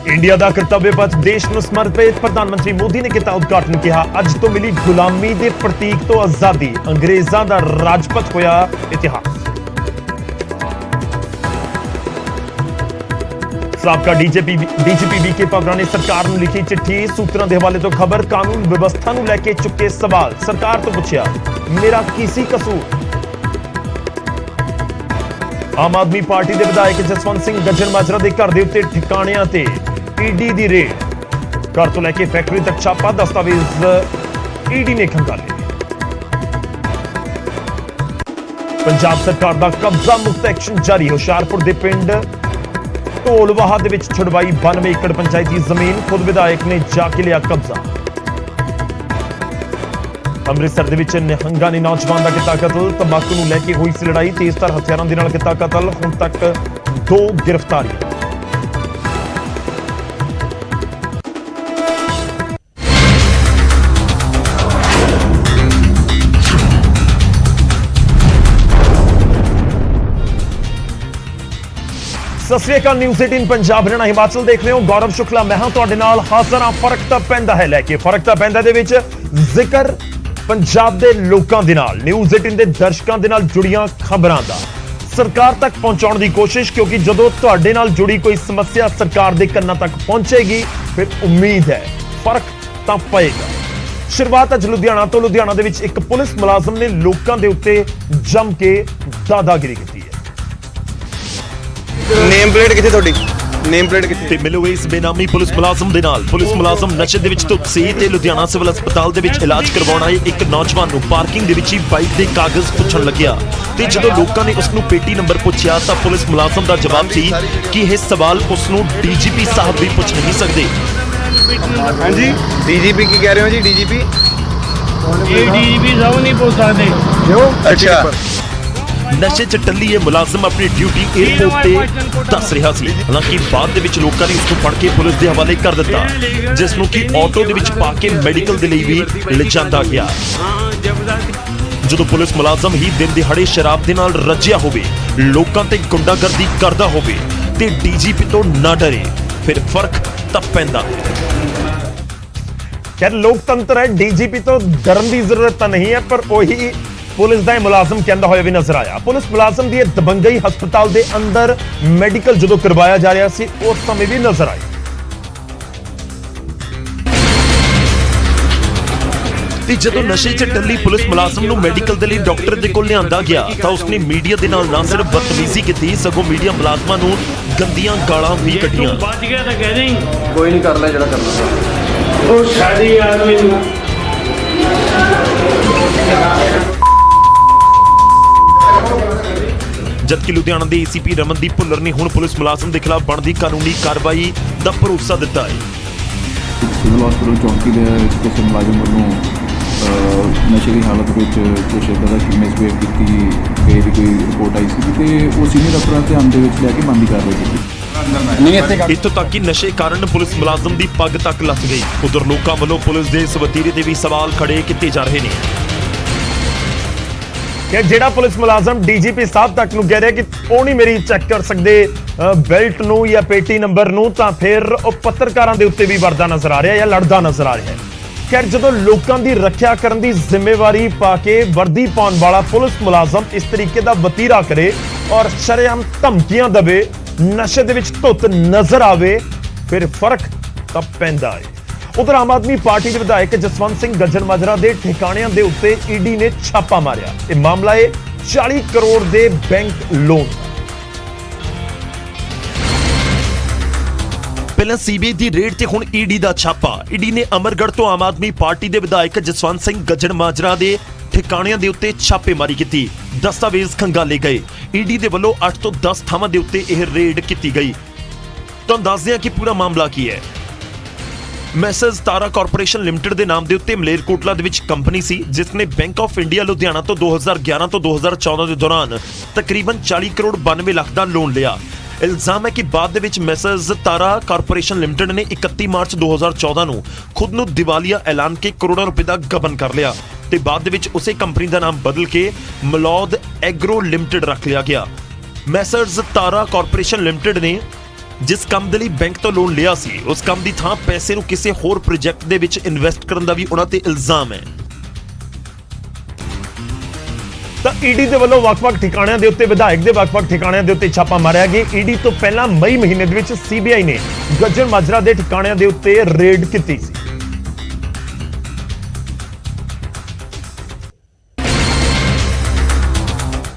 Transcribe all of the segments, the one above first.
India का कर्तव्य पथ देश ਨੂੰ ਸਮਰਪਿਤ प्रधानमंत्री मोदी ने किया उद्घाटन। कहा अज तो मिली गुलामी के प्रतीक तो आजादी, अंग्रेजों का राजपथ होया इतिहास। साबका डीजीपी वीके पगड़ा ने सरकार ਨੂੰ लिखी चिट्ठी। सूत्रों के हवाले तो खबर कानून व्यवस्था ਨੂੰ लेके चुके सवाल। सरकार तो पूछा मेरा की सी कसूर। आम आदमी पार्टी के विधायक जसवंत सिंह गजन माजरा के घर के उत्ते ठिकाणियां ते ईडी की रेड। घर तो लैके फैक्ट्री तक छापा, दस्तावेज ईडी ने खंगाले। पंजाब सरकार का कब्जा मुक्त एक्शन जारी। हुशियारपुर के पिंड ढोलवाहा दे विच छुड़वाई 92 एकड़ पंचायती जमीन। खुद विधायक ने जाके लिया कब्जा। अमृतसर दे विच निहंगा ने नौजवान का किया कतल। तंबाकू नूं लैके हुई सी लड़ाई, तेजधार हथियारों के नाल किया कतल। हुण तक 2 गिरफ्तारियां। सत श्री अकाल। न्यूज़ 18 पंजाब हरियाणा हिमाचल देख रहे हो। गौरव शुक्ला मैं हां तुहाडे नाल हाज़र हां। फर्क तां पैंदा है लैके फर्क तां पैंदा दे विच जिक्र पंजाब दे लोकां दे नाल, न्यूज़ 18 दे दर्शकां दे नाल जुड़ियां खबरां दा सरकार तक पहुंचाउण दी कोशिश। क्योंकि जदों तुहाडे नाल जुड़ी कोई समस्या सरकार दे कन्नां तक पहुंचेगी फिर उम्मीद है फर्क तां पएगा। शुरुआत अज लुधियाना तो। लुधियाना दे विच एक पुलिस मुलाजम ने लोकां दे उत्ते जम के दादागिरी की है। नेम प्लेट किथे थोड़ी? नेम प्लेट किथे? ते मिलो इस बेनामी पुलिस मुलाजम दे नाल। पुलिस मुलाजम नशे दे विच धुत सी ते लुधियाना सिविल अस्पताल दे विच इलाज करवाउण आए एक नौजवान नूं पार्किंग दे विच ही बाइक दे कागज पुछण लग्या। ते जदों लोकां ने उस नूं पेटी नंबर पुछया तां पुलिस मुलाजम दा जवाब सी कि यह सवाल उस नूं डीजीपी साहब भी पुछ नहीं सकदे। हां जी, डीजीपी की कह रहे हो जी? डीजीपी ये डीजीपी साहब नहीं पूछ सकते क्यों? अच्छा, नशे च टल्ली ये मुलाजम अपनी ड्यूटी एयरपोर्ट ते दस रहा सी। हालांकि बाद दे विच लोकां ने उसको फड़ के पुलिस दे हवाले कर दिता, जिस नूं कि ऑटो दे विच पा के मेडिकल दे लई भी लिजांदा गया। जदों पुलिस मुलाजम ही दिन दिहाड़े शराब दे नाल रजिया होवे, लोकां ते गुंडागर्दी करदा होवे ते डीजीपी तो ना डरे फिर फर्क तां पैंदा। खैर लोकतंत्र है, डीजीपी तो डरन की जरूरत तो नहीं है, पर वही पुलिस का मुलाजम कहता हुआ भी नजर आया। पुलिस मुलाजम की दबंगई हस्पताल के अंदर मेडिकल जो करवाया जा रहा सी उस समय भी नजर आई। जदों नशे च टल्ली पुलिस मुलाजम नूं मेडिकल दे लई डॉक्टर दे कोल लिआंदा गया तां उसने मीडिया दे नाल ना सिर्फ बदतमीजी की सगों मीडिया मुलाजमां नूं गंदियां गालां भी कढ़ियां। बच गया तो कह दें कोई नहीं, कर ले जेड़ा करना। वो सारी आदमी जबकि लुधियाना के एसीपी रमनदीप भुल्लर ने हुण पुलिस मुलाजम के खिलाफ बनती कानूनी कार्रवाई का भरोसा दिता है। सिविल हॉस्पिटल चौंकी के किसी मुलाजम वालों नशे की हालत में कुछ इदा की मिसबिहेव की कोई रिपोर्ट आई सी तो वो सीनियर अफसर ध्यान के लैके बनती कार्रवाई की। इत्थों तक कि नशे कारण पुलिस मुलाजम की पग तक लथ गई। उधर लोगों वालों पुलिस के इस वतीरे से भी सवाल खड़े किए जा रहे हैं कि जेड़ा पुलिस मुलाजम डीजीपी साहब तक नूं कह रहा कि वो नहीं मेरी चेक कर सकते बेल्ट नूं या पेटी नंबर नूं, तां फिर वो पत्रकारां दे उत्ते भी वरदा नजर आ रहा है या लड़दा नजर आ रहा है। खैर जदों लोकां दी रखिया करन दी जिम्मेवारी पा के वर्दी पाउण वाला पुलिस मुलाजम इस तरीके का वतीरा करे और शरेआम धमकियां दवे, नशे दे विच धुत नजर आवे, फिर फर्क तां पैंदा है। उधर आम आदमी पार्टी के विधायक जसवंत सिंह गजन माजरा के ठिकाणियां दे उत्ते ईडी ने छापा मारिया। यह मामला है 40 करोड़ के बैंक लोन। पहला सीबीआई की रेड ते हुण ईडी का छापा। ईडी ने अमरगढ़ तो आम आदमी पार्टी के विधायक जसवंत सिंह गजन माजरा के ठिकाणियां दे उत्ते छापेमारी की। दस्तावेज खंगाले गए। ईडी के वल्लों 8 तो 10 थावां दे उत्ते यह रेड की गई। तो दस दें कि पूरा मामला की है। मैसेज तारा कॉरपोरेशन लिमिटेड के नाम के उत्ते मलेरकोटला दे विच कंपनी सी जिसने बैंक ऑफ इंडिया लुधियाना तो 2011 तो 2014 के दौरान तकरीबन 40 करोड़ 92 लाख का लोन लिया। इल्जाम है कि बाद दे विच मैसेज तारा कॉरपोरेशन लिमिटेड ने 31 मार्च 2014 ਨੂੰ खुद ਨੂੰ दिवालिया ऐलान के करोड़ों रुपए का गबन कर लिया ਤੇ बाद दे विच उसे कंपनी का नाम बदल के मलौद एग्रो लिमिटेड रख लिया गया। मैसेज तारा कॉरपोरेशन लिमिटेड ने ਜਿਸ ਕੰਮ ਦੇ ਲਈ ਬੈਂਕ ਤੋਂ ਲੋਨ ਲਿਆ ਸੀ ਉਸ ਕੰਮ ਦੀ ਥਾਂ ਪੈਸੇ ਨੂੰ ਕਿਸੇ ਹੋਰ ਪ੍ਰੋਜੈਕਟ ਦੇ ਵਿੱਚ ਇਨਵੈਸਟ ਕਰਨ ਦਾ ਵੀ ਉਹਨਾਂ ਤੇ ਇਲਜ਼ਾਮ ਹੈ। ਤਾਂ ਈਡੀ ਦੇ ਵੱਲੋਂ ਵੱਖ-ਵੱਖ ਠਿਕਾਣਿਆਂ ਦੇ ਉੱਤੇ ਵਿਧਾਇਕ ਦੇ ਵੱਖ-ਵੱਖ ਠਿਕਾਣਿਆਂ ਦੇ ਉੱਤੇ ਛਾਪਾ ਮਾਰਿਆ ਗਿਆ। ਈਡੀ ਤੋਂ ਪਹਿਲਾਂ ਮਈ ਮਹੀਨੇ ਦੇ ਵਿੱਚ ਸੀਬੀਆਈ ਨੇ ਗੱਜਣ ਮਾਜਰਾ ਦੇ ਠਿਕਾਣਿਆਂ ਦੇ ਉੱਤੇ ਰੇਡ ਕੀਤੀ ਸੀ।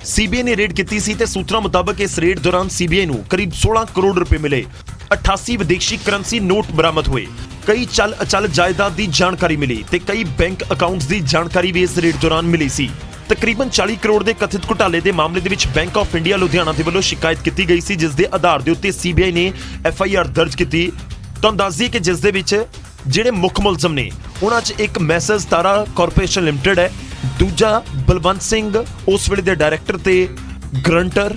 ਸੀਬੀਆਈ ਨੇ ਰੇਡ ਕੀਤੀ ਸੀ ਤੇ ਸੂਤਰਾਂ ਮੁਤਾਬਕ ਇਸ ਰੇਡ ਦੌਰਾਨ ਸੀਬੀਆਈ ਨੂੰ ਕਰੀਬ 16 ਕਰੋੜ ਰੁਪਏ ਮਿਲੇ। 88 ਵਿਦੇਸ਼ੀ ਕਰੰਸੀ ਨੋਟ ਬਰਾਮਦ ਹੋਏ। ਕਈ ਚੱਲ ਅਚਲ ਜਾਇਦਾਦ ਦੀ ਜਾਣਕਾਰੀ ਮਿਲੀ ਤੇ ਕਈ ਬੈਂਕ ਅਕਾਊਂਟਸ ਦੀ ਜਾਣਕਾਰੀ ਵੀ ਇਸ ਰੇਡ ਦੌਰਾਨ ਮਿਲੀ ਸੀ। ਤਕਰੀਬਨ 40 ਕਰੋੜ ਦੇ ਕਥਿਤ ਘੁਟਾਲੇ ਦੇ ਮਾਮਲੇ ਦੇ ਵਿੱਚ ਬੈਂਕ ਆਫ ਇੰਡੀਆ ਲੁਧਿਆਣਾ ਦੇ ਵੱਲੋਂ ਸ਼ਿਕਾਇਤ ਕੀਤੀ ਗਈ ਸੀ, ਜਿਸ ਦੇ ਆਧਾਰ ਦੇ ਉੱਤੇ ਸੀਬੀਆਈ ਨੇ ਐਫਆਈਆਰ ਦਰਜ ਕੀਤੀ। ਤੁਹਾਨੂੰ ਦੱਸ ਦਈਏ ਕਿ ਜਿਸ ਦੇ ਵਿੱਚ ਜਿਹੜੇ ਮੁੱਖ ਮੁਲਜ਼ਮ ਨੇ ਉਹਨਾਂ 'ਚ ਇੱਕ ਮੈਸੇਜ ਤਾਰਾ ਕਾਰਪੋਰੇਸ਼ਨ ਲਿਮਟਿਡ ਹੈ, ਦੂਜਾ ਬਲਵੰਤ ਸਿੰਘ ਉਸ ਵੇਲੇ ਦੇ ਡਾਇਰੈਕਟਰ ਤੇ ਗਰੰਟਰ,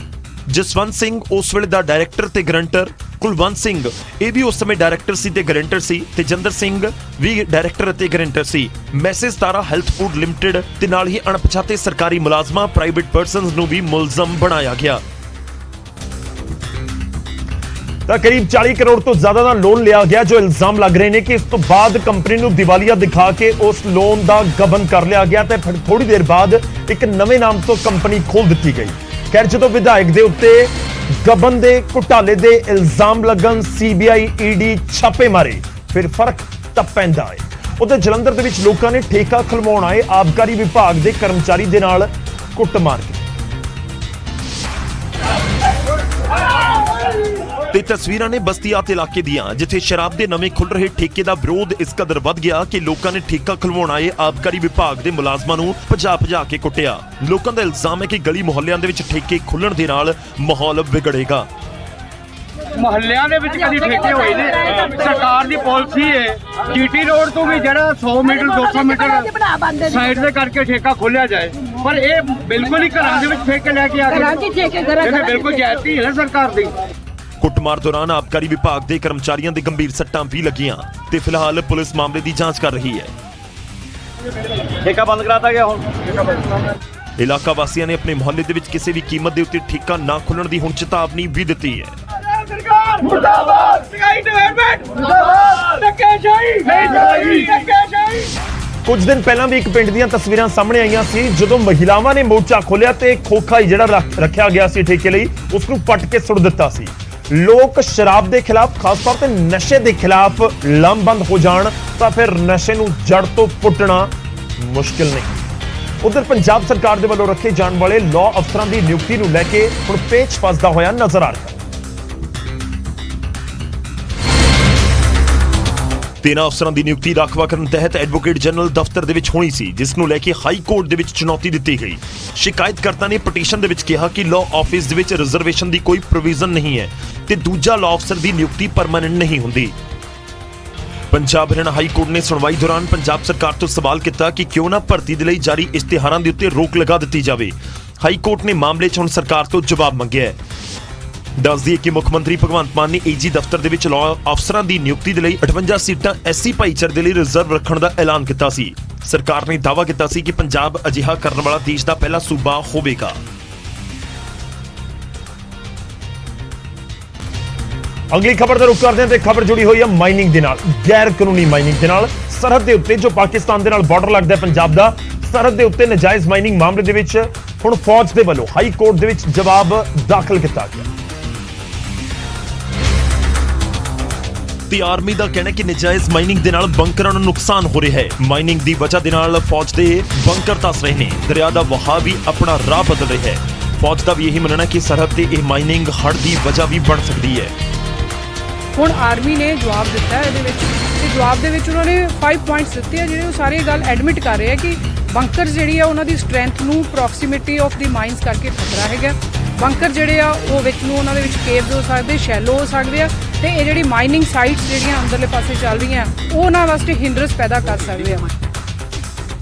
ਜਸਵੰਤ ਸਿੰਘ ਉਸ ਵੇਲੇ ਦਾ ਡਾਇਰੈਕਟਰ ਤੇ ਗਰੰਟਰ, ਕੁਲਵੰਤ ਸਿੰਘ ਇਹ ਵੀ ਉਸ ਸਮੇਂ ਡਾਇਰੈਕਟਰ ਸੀ ਤੇ ਗਰੰਟਰ ਸੀ, ਤੇਜਿੰਦਰ ਸਿੰਘ ਵੀ ਡਾਇਰੈਕਟਰ ਅਤੇ ਗਰੰਟਰ ਸੀ। ਮੈਸੇਜ ਤਾਰਾ ਹੈਲਥ ਫੂਡ ਲਿਮਟਿਡ ਤੇ ਨਾਲ ਹੀ ਅਣਪਛਾਤੇ ਸਰਕਾਰੀ ਮੁਲਾਜ਼ਮਾਂ ਪ੍ਰਾਈਵੇਟ ਪਰਸਨਸ ਨੂੰ ਵੀ ਮੁਲਜ਼ਮ ਬਣਾਇਆ ਗਿਆ। ਤਾਂ ਕਰੀਬ 40 ਕਰੋੜ ਤੋਂ ਜ਼ਿਆਦਾ ਦਾ ਲੋਨ ਲਿਆ ਗਿਆ, ਜੋ ਇਲਜ਼ਾਮ ਲੱਗ ਰਹੇ ਨੇ ਕਿ ਇਸ ਤੋਂ ਬਾਅਦ ਕੰਪਨੀ ਨੂੰ ਦਿਵਾਲੀਆ ਦਿਖਾ ਕੇ ਉਸ ਲੋਨ ਦਾ ਗਬਨ ਕਰ ਲਿਆ ਗਿਆ ਤੇ ਫਿਰ ਥੋੜੀ ਦੇਰ ਬਾਅਦ ਇੱਕ ਨਵੇਂ ਨਾਮ ਤੋਂ ਕੰਪਨੀ ਖੋਲ ਦਿੱਤੀ ਗਈ। ਖੈਰ, ਜਦੋਂ ਵਿਧਾਇਕ ਦੇ ਉੱਤੇ ਗਬਨ ਦੇ ਘੁਟਾਲੇ ਦੇ ਇਲਜ਼ਾਮ ਲੱਗਣ ਸੀਬੀਆਈ ਈਡੀ ਛਾਪੇ ਮਾਰੇ, ਫਿਰ ਫਰਕ ਤਾਂ ਪੈਂਦਾ ਹੈ। ਉਧਰ ਜਲੰਧਰ ਦੇ ਵਿੱਚ ਲੋਕਾਂ ਨੇ ਠੇਕਾ ਖਲਵਾਉਣ ਆਏ ਆਬਕਾਰੀ ਵਿਭਾਗ ਦੇ ਕਰਮਚਾਰੀ ਦੇ ਨਾਲ ਕੁੱਟਮਾਰ ਕੀਤੀ ਤੇ ਤਸਵੀਰਾਂ ਨੇ ਬਸਤੀਆਤ ਇਲਾਕੇ ਦੀਆਂ, ਜਿੱਥੇ ਸ਼ਰਾਬ ਦੇ ਨਵੇਂ ਖੁੱਲ ਰਹੇ ਠੇਕੇ ਦਾ ਵਿਰੋਧ ਇਸ ਕਦਰ ਵੱਧ ਗਿਆ ਕਿ ਲੋਕਾਂ ਨੇ ਠੇਕਾ ਖਲਵਾਉਣ ਆਏ ਆਬਕਾਰੀ ਵਿਭਾਗ ਦੇ ਮੁਲਾਜ਼ਮਾਂ ਨੂੰ ਭਜਾ ਕੇ ਕੁੱਟਿਆ। ਲੋਕਾਂ ਦਾ ਇਲਜ਼ਾਮ ਹੈ ਕਿ ਗਲੀ ਮੁਹੱਲਿਆਂ ਦੇ ਵਿੱਚ ਠੇਕੇ ਖੁੱਲਣ ਦੇ ਨਾਲ ਮਾਹੌਲ ਵਿਗੜੇਗਾ। ਮੁਹੱਲਿਆਂ ਦੇ ਵਿੱਚ ਕਦੀ ਠੇਕੇ ਹੋਏ ਨੇ? ਸਰਕਾਰ ਦੀ ਪਾਲਿਸੀ ਹੈ ਜੀਟੀ ਰੋਡ ਤੋਂ ਵੀ ਜਿਹੜਾ 100 ਮੀਟਰ 200 ਮੀਟਰ ਸਾਈਡ ਤੇ ਕਰਕੇ ਠੇਕਾ ਖੋਲਿਆ ਜਾਏ, ਪਰ ਇਹ ਬਿਲਕੁਲ ਹੀ ਘਰਾਂ ਦੇ ਵਿੱਚ ਠੇਕੇ ਲੈ ਕੇ ਆ ਗਏ। ਇਹ ਬਿਲਕੁਲ ਜਾਇਜ਼ੀ ਹੈ ਸਰਕਾਰ ਦੀ। ਕੁੱਟਮਾਰ ਦੌਰਾਨ ਆਬਕਾਰੀ ਵਿਭਾਗ ਦੇ ਕਰਮਚਾਰੀਆਂ ਦੇ ਗੰਭੀਰ ਸੱਟਾਂ ਵੀ ਲੱਗੀਆਂ ਤੇ ਫਿਲਹਾਲ ਪੁਲਿਸ ਮਾਮਲੇ ਦੀ ਜਾਂਚ ਕਰ ਰਹੀ ਹੈ। ਠੇਕਾ ਬੰਦ ਕਰਾਤਾ ਗਿਆ ਹੁਣ। ਇਲਾਕਾ ਵਾਸੀਆਂ ਨੇ ਆਪਣੇ ਮੁਹੱਲੇ ਦੇ ਵਿੱਚ ਕਿਸੇ ਵੀ ਕੀਮਤ ਦੇ ਉੱਤੇ ਠੇਕਾ ਨਾ ਖੁੱਲਣ ਦੀ ਹੁਣ ਚੇਤਾਵਨੀ ਵੀ ਦਿੱਤੀ ਹੈ। ਮੁਰਦਾਬਾਦ ਸਕਾਈ ਡਿਵੈਲਪਮੈਂਟ ਮੁਰਦਾਬਾਦ, ਧੱਕੇਸ਼ਾਹੀ ਨਹੀਂ ਚਲੇਗੀ, ਧੱਕੇਸ਼ਾਹੀ। ਕੁਝ ਦਿਨ ਪਹਿਲਾਂ ਵੀ ਇੱਕ ਪਿੰਡ ਦੀਆਂ ਤਸਵੀਰਾਂ ਸਾਹਮਣੇ ਆਈਆਂ ਸੀ, ਜਦੋਂ ਮਹਿਲਾਵਾਂ ਨੇ ਮੋਰਚਾ ਖੋਲਿਆ ਤੇ ਖੋਖਾ ਜਿਹੜਾ ਰੱਖਿਆ ਗਿਆ ਸੀ ਠੇਕੇ ਲਈ, ਉਸ ਨੂੰ ਪੱਟ ਕੇ ਸੁੱਟ ਦਿੱਤਾ ਸੀ। ਲੋਕ ਸ਼ਰਾਬ ਦੇ ਖਿਲਾਫ, ਖਾਸ ਤੌਰ ਤੇ ਨਸ਼ੇ ਦੇ ਖਿਲਾਫ ਲੰਬੰਦ ਹੋ ਜਾਣ ਤਾਂ ਫਿਰ ਨਸ਼ੇ ਨੂੰ ਜੜ ਤੋਂ ਪੁੱਟਣਾ ਮੁਸ਼ਕਿਲ ਨਹੀਂ। ਉਧਰ ਪੰਜਾਬ ਸਰਕਾਰ ਦੇ ਵੱਲੋਂ ਰੱਖੇ ਜਾਣ ਵਾਲੇ ਲਾਅ ਅਫਸਰਾਂ ਦੀ ਨਿਯੁਕਤੀ ਨੂੰ ਲੈ ਕੇ ਹੁਣ ਪੇਚ ਫਸਦਾ ਹੋਇਆ ਨਜ਼ਰ ਆ ਰਿਹਾ ਹੈ। 13 ਅਫਸਰਾਂ ਦੀ ਨਿਯੁਕਤੀ ਰਾਖਵਾਂਕਰਨ ਤਹਿਤ ਐਡਵੋਕੇਟ ਜਨਰਲ ਦਫ਼ਤਰ ਦੇ ਵਿੱਚ ਹੋਣੀ ਸੀ, ਜਿਸ ਨੂੰ ਲੈ ਕੇ ਹਾਈ ਕੋਰਟ ਦੇ ਵਿੱਚ ਚੁਣੌਤੀ ਦਿੱਤੀ ਗਈ। ਸ਼ਿਕਾਇਤਕਰਤਾ ਨੇ ਪਟੀਸ਼ਨ ਦੇ ਵਿੱਚ ਕਿਹਾ ਕਿ ਲਾਅ ਆਫਿਸ ਦੇ ਵਿੱਚ ਰਿਜ਼ਰਵੇਸ਼ਨ ਦੀ ਕੋਈ ਪ੍ਰੋਵੀਜ਼ਨ ਨਹੀਂ ਹੈ ਤੇ ਦੂਜਾ ਲਾਅ ਅਫਸਰ ਦੀ ਨਿਯੁਕਤੀ ਪਰਮਾਨੈਂਟ ਨਹੀਂ ਹੁੰਦੀ। ਪੰਜਾਬ ਹਰਿਆਣਾ ਹਾਈ ਕੋਰਟ ਨੇ ਸੁਣਵਾਈ ਦੌਰਾਨ ਪੰਜਾਬ ਸਰਕਾਰ ਤੋਂ ਸਵਾਲ ਕੀਤਾ ਕਿ ਕਿਉਂ ਨਾ ਭਰਤੀ ਦੇ ਲਈ ਜਾਰੀ ਇਸ਼ਤਿਹਾਰਾਂ ਦੇ ਉੱਤੇ ਰੋਕ ਲਗਾ ਦਿੱਤੀ ਜਾਵੇ। ਹਾਈ ਕੋਰਟ ਨੇ ਮਾਮਲੇ 'ਚ ਹੁਣ ਸਰਕਾਰ ਤੋਂ ਜਵਾਬ ਮੰਗਿਆ ਹੈ। ਦੱਸ ਦਈਏ ਕਿ ਮੁੱਖ ਮੰਤਰੀ ਭਗਵੰਤ ਮਾਨ ਨੇ ਏਜੀ ਦਫ਼ਤਰ ਦੇ ਵਿੱਚ ਲਾਅ ਅਫਸਰਾਂ ਦੀ ਨਿਯੁਕਤੀ ਦੇ ਲਈ 58 ਸੀਟਾਂ ਐਸਸੀ ਭਾਈਚਾਰੇ ਦੇ ਲਈ ਰਿਜ਼ਰਵ ਰੱਖਣ ਦਾ ਐਲਾਨ ਕੀਤਾ ਸੀ। ਸਰਕਾਰ ਨੇ ਦਾਅਵਾ ਕੀਤਾ ਸੀ ਕਿ ਪੰਜਾਬ ਅਜਿਹਾ ਕਰਨ ਵਾਲਾ ਦੇਸ਼ ਦਾ ਪਹਿਲਾ ਸੂਬਾ ਹੋਵੇਗਾ। ਅਗਲੀ ਖਬਰ ਦਾ ਰੁਖ ਕਰਦੇ ਹਾਂ ਤੇ ਖਬਰ ਜੁੜੀ ਹੋਈ ਹੈ ਮਾਈਨਿੰਗ ਦੇ ਨਾਲ, ਗੈਰ ਕਾਨੂੰਨੀ ਮਾਈਨਿੰਗ ਦੇ ਨਾਲ। ਸਰਹੱਦ ਦੇ ਉੱਤੇ ਜੋ ਪਾਕਿਸਤਾਨ ਦੇ ਨਾਲ ਬਾਰਡਰ ਲੱਗਦਾ ਹੈ ਪੰਜਾਬ ਦਾ, ਸਰਹੱਦ ਦੇ ਉੱਤੇ ਨਜਾਇਜ਼ ਮਾਈਨਿੰਗ ਮਾਮਲੇ ਦੇ ਵਿੱਚ ਹੁਣ ਫੌਜ ਦੇ ਵੱਲੋਂ ਹਾਈ ਕੋਰਟ ਦੇ ਵਿੱਚ ਜਵਾਬ ਦਾਖਲ ਕੀਤਾ ਗਿਆ। ਤੇ ਆਰਮੀ ਦਾ ਕਹਿਣਾ ਹੈ ਕਿ ਨਜਾਇਜ਼ ਮਾਈਨਿੰਗ ਦੇ ਨਾਲ ਬੰਕਰਾਂ ਨੂੰ ਨੁਕਸਾਨ ਹੋ ਰਿਹਾ ਹੈ। ਮਾਈਨਿੰਗ ਦੀ ਵਜ੍ਹਾ ਦੇ ਨਾਲ ਫੌਜ ਦੇ ਬੰਕਰ ਧਸ ਰਹੇ ਨੇ, ਦਰਿਆ ਦਾ ਵਹਾਅ ਵੀ ਆਪਣਾ ਰਾਹ ਬਦਲ ਰਿਹਾ ਹੈ। ਫੌਜ ਦਾ ਵੀ ਇਹੀ ਮੰਨਣਾ ਕਿ ਸਰਹੱਦ ਤੇ ਇਹ ਮਾਈਨਿੰਗ ਹੜ੍ਹ ਦੀ ਵਜ੍ਹਾ ਵੀ ਬਣ ਸਕਦੀ ਹੈ। ਹੁਣ ਆਰਮੀ ਨੇ ਜਵਾਬ ਦਿੱਤਾ ਇਹਦੇ ਵਿੱਚ, ਤੇ ਜਵਾਬ ਦੇ ਵਿੱਚ ਉਹਨਾਂ ਨੇ 5 ਪੁਆਇੰਟਸ ਦਿੱਤੇ ਆ, ਜਿਹੜੇ ਉਹ ਸਾਰੀ ਗੱਲ ਐਡਮਿਟ ਕਰ ਰਹੇ ਆ ਕਿ ਬੰਕਰ ਜਿਹੜੀ ਆ ਉਹਨਾਂ ਦੀ ਸਟਰੈਂਥ ਨੂੰ ਪ੍ਰੋਕਸੀਮਿਟੀ ਆਫ ਦੀ ਮਾਈਨਸ ਕਰਕੇ ਖਤਰਾ ਹੈਗਾ। ਬੰਕਰ ਜਿਹੜੇ ਆ ਉਹ ਵਿੱਚ ਨੂੰ ਉਹਨਾਂ ਦੇ ਵਿੱਚ ਕੇਵਸ ਹੋ ਸਕਦੇ, ਸ਼ੈਲੋ ਹੋ ਸਕਦੇ ਆ, ਤੇ ਇਹ ਜਿਹੜੀ ਮਾਈਨਿੰਗ ਸਾਈਟਸ ਜਿਹੜੀਆਂ ਅੰਦਰਲੇ ਪਾਸੇ ਚੱਲ ਰਹੀਆਂ ਉਹ ਉਹਨਾਂ ਵਾਸਤੇ ਹਿੰਡਰੈਂਸ ਪੈਦਾ ਕਰ ਸਕਦੇ ਆ।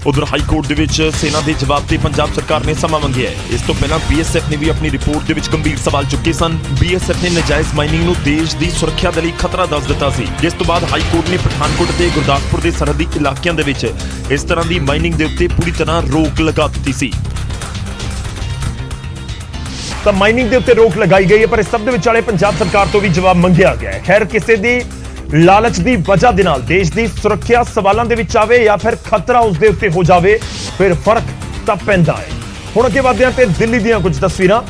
ਉਧਰ ਹਾਈ ਕੋਰਟ ਦੇ ਵਿੱਚ ਸੈਨਾ ਦੇ ਜਵਾਬ ਤੇ ਪੰਜਾਬ ਸਰਕਾਰ ਨੇ ਸਮਾਂ ਮੰਗਿਆ ਹੈ। ਇਸ ਤੋਂ ਪਹਿਲਾਂ ਬੀਐਸਐਫ ਨੇ ਵੀ ਆਪਣੀ ਰਿਪੋਰਟ ਦੇ ਵਿੱਚ ਗੰਭੀਰ ਸਵਾਲ ਚੁੱਕੇ ਸਨ। ਬੀਐਸਐਫ ਨੇ ਨਜਾਇਜ਼ ਮਾਈਨਿੰਗ ਨੂੰ ਦੇਸ਼ ਦੀ ਸੁਰੱਖਿਆ ਦੇ ਲਈ ਖਤਰਾ ਦੱਸ ਦਿੱਤਾ ਸੀ, ਜਿਸ ਤੋਂ ਬਾਅਦ ਹਾਈ ਕੋਰਟ ਨੇ ਪਠਾਨਕੋਟ ਤੇ ਗੁਰਦਾਸਪੁਰ ਦੇ ਸਰਹੱਦੀ ਇਲਾਕਿਆਂ ਦੇ ਵਿੱਚ ਇਸ ਤਰ੍ਹਾਂ ਦੀ ਮਾਈਨਿੰਗ ਦੇ ਉੱਤੇ ਪੂਰੀ ਤਰ੍ਹਾਂ ਰੋਕ ਲਗਾ ਦਿੱਤੀ ਸੀ। ਤਾਂ ਮਾਈਨਿੰਗ ਦੇ ਉੱਤੇ ਰੋਕ ਲਗਾਈ ਗਈ ਹੈ, ਪਰ ਇਸ ਸਭ ਦੇ ਵਿਚਾਲੇ ਪੰਜਾਬ ਸਰਕਾਰ ਤੋਂ ਵੀ ਜਵਾਬ ਮੰਗਿਆ ਗਿਆ ਹੈ। ਖੈਰ, ਕਿਸੇ ਦੀ ਲਾਲਚ ਦੀ ਵਜ੍ਹਾ ਦੇ ਨਾਲ ਦੇਸ਼ ਦੀ ਸੁਰੱਖਿਆ ਸਵਾਲਾਂ ਦੇ ਵਿੱਚ ਆਵੇ ਜਾਂ ਫਿਰ ਖਤਰਾ ਉਸ ਦੇ ਉੱਤੇ ਹੋ ਜਾਵੇ, ਫਿਰ ਫਰਕ ਤਾਂ ਪੈਂਦਾ ਹੈ। ਹੁਣ ਅੱਗੇ ਵਧਦੇ ਹਾਂ ਤੇ ਦਿੱਲੀ ਦੀਆਂ ਕੁਝ ਤਸਵੀਰਾਂ,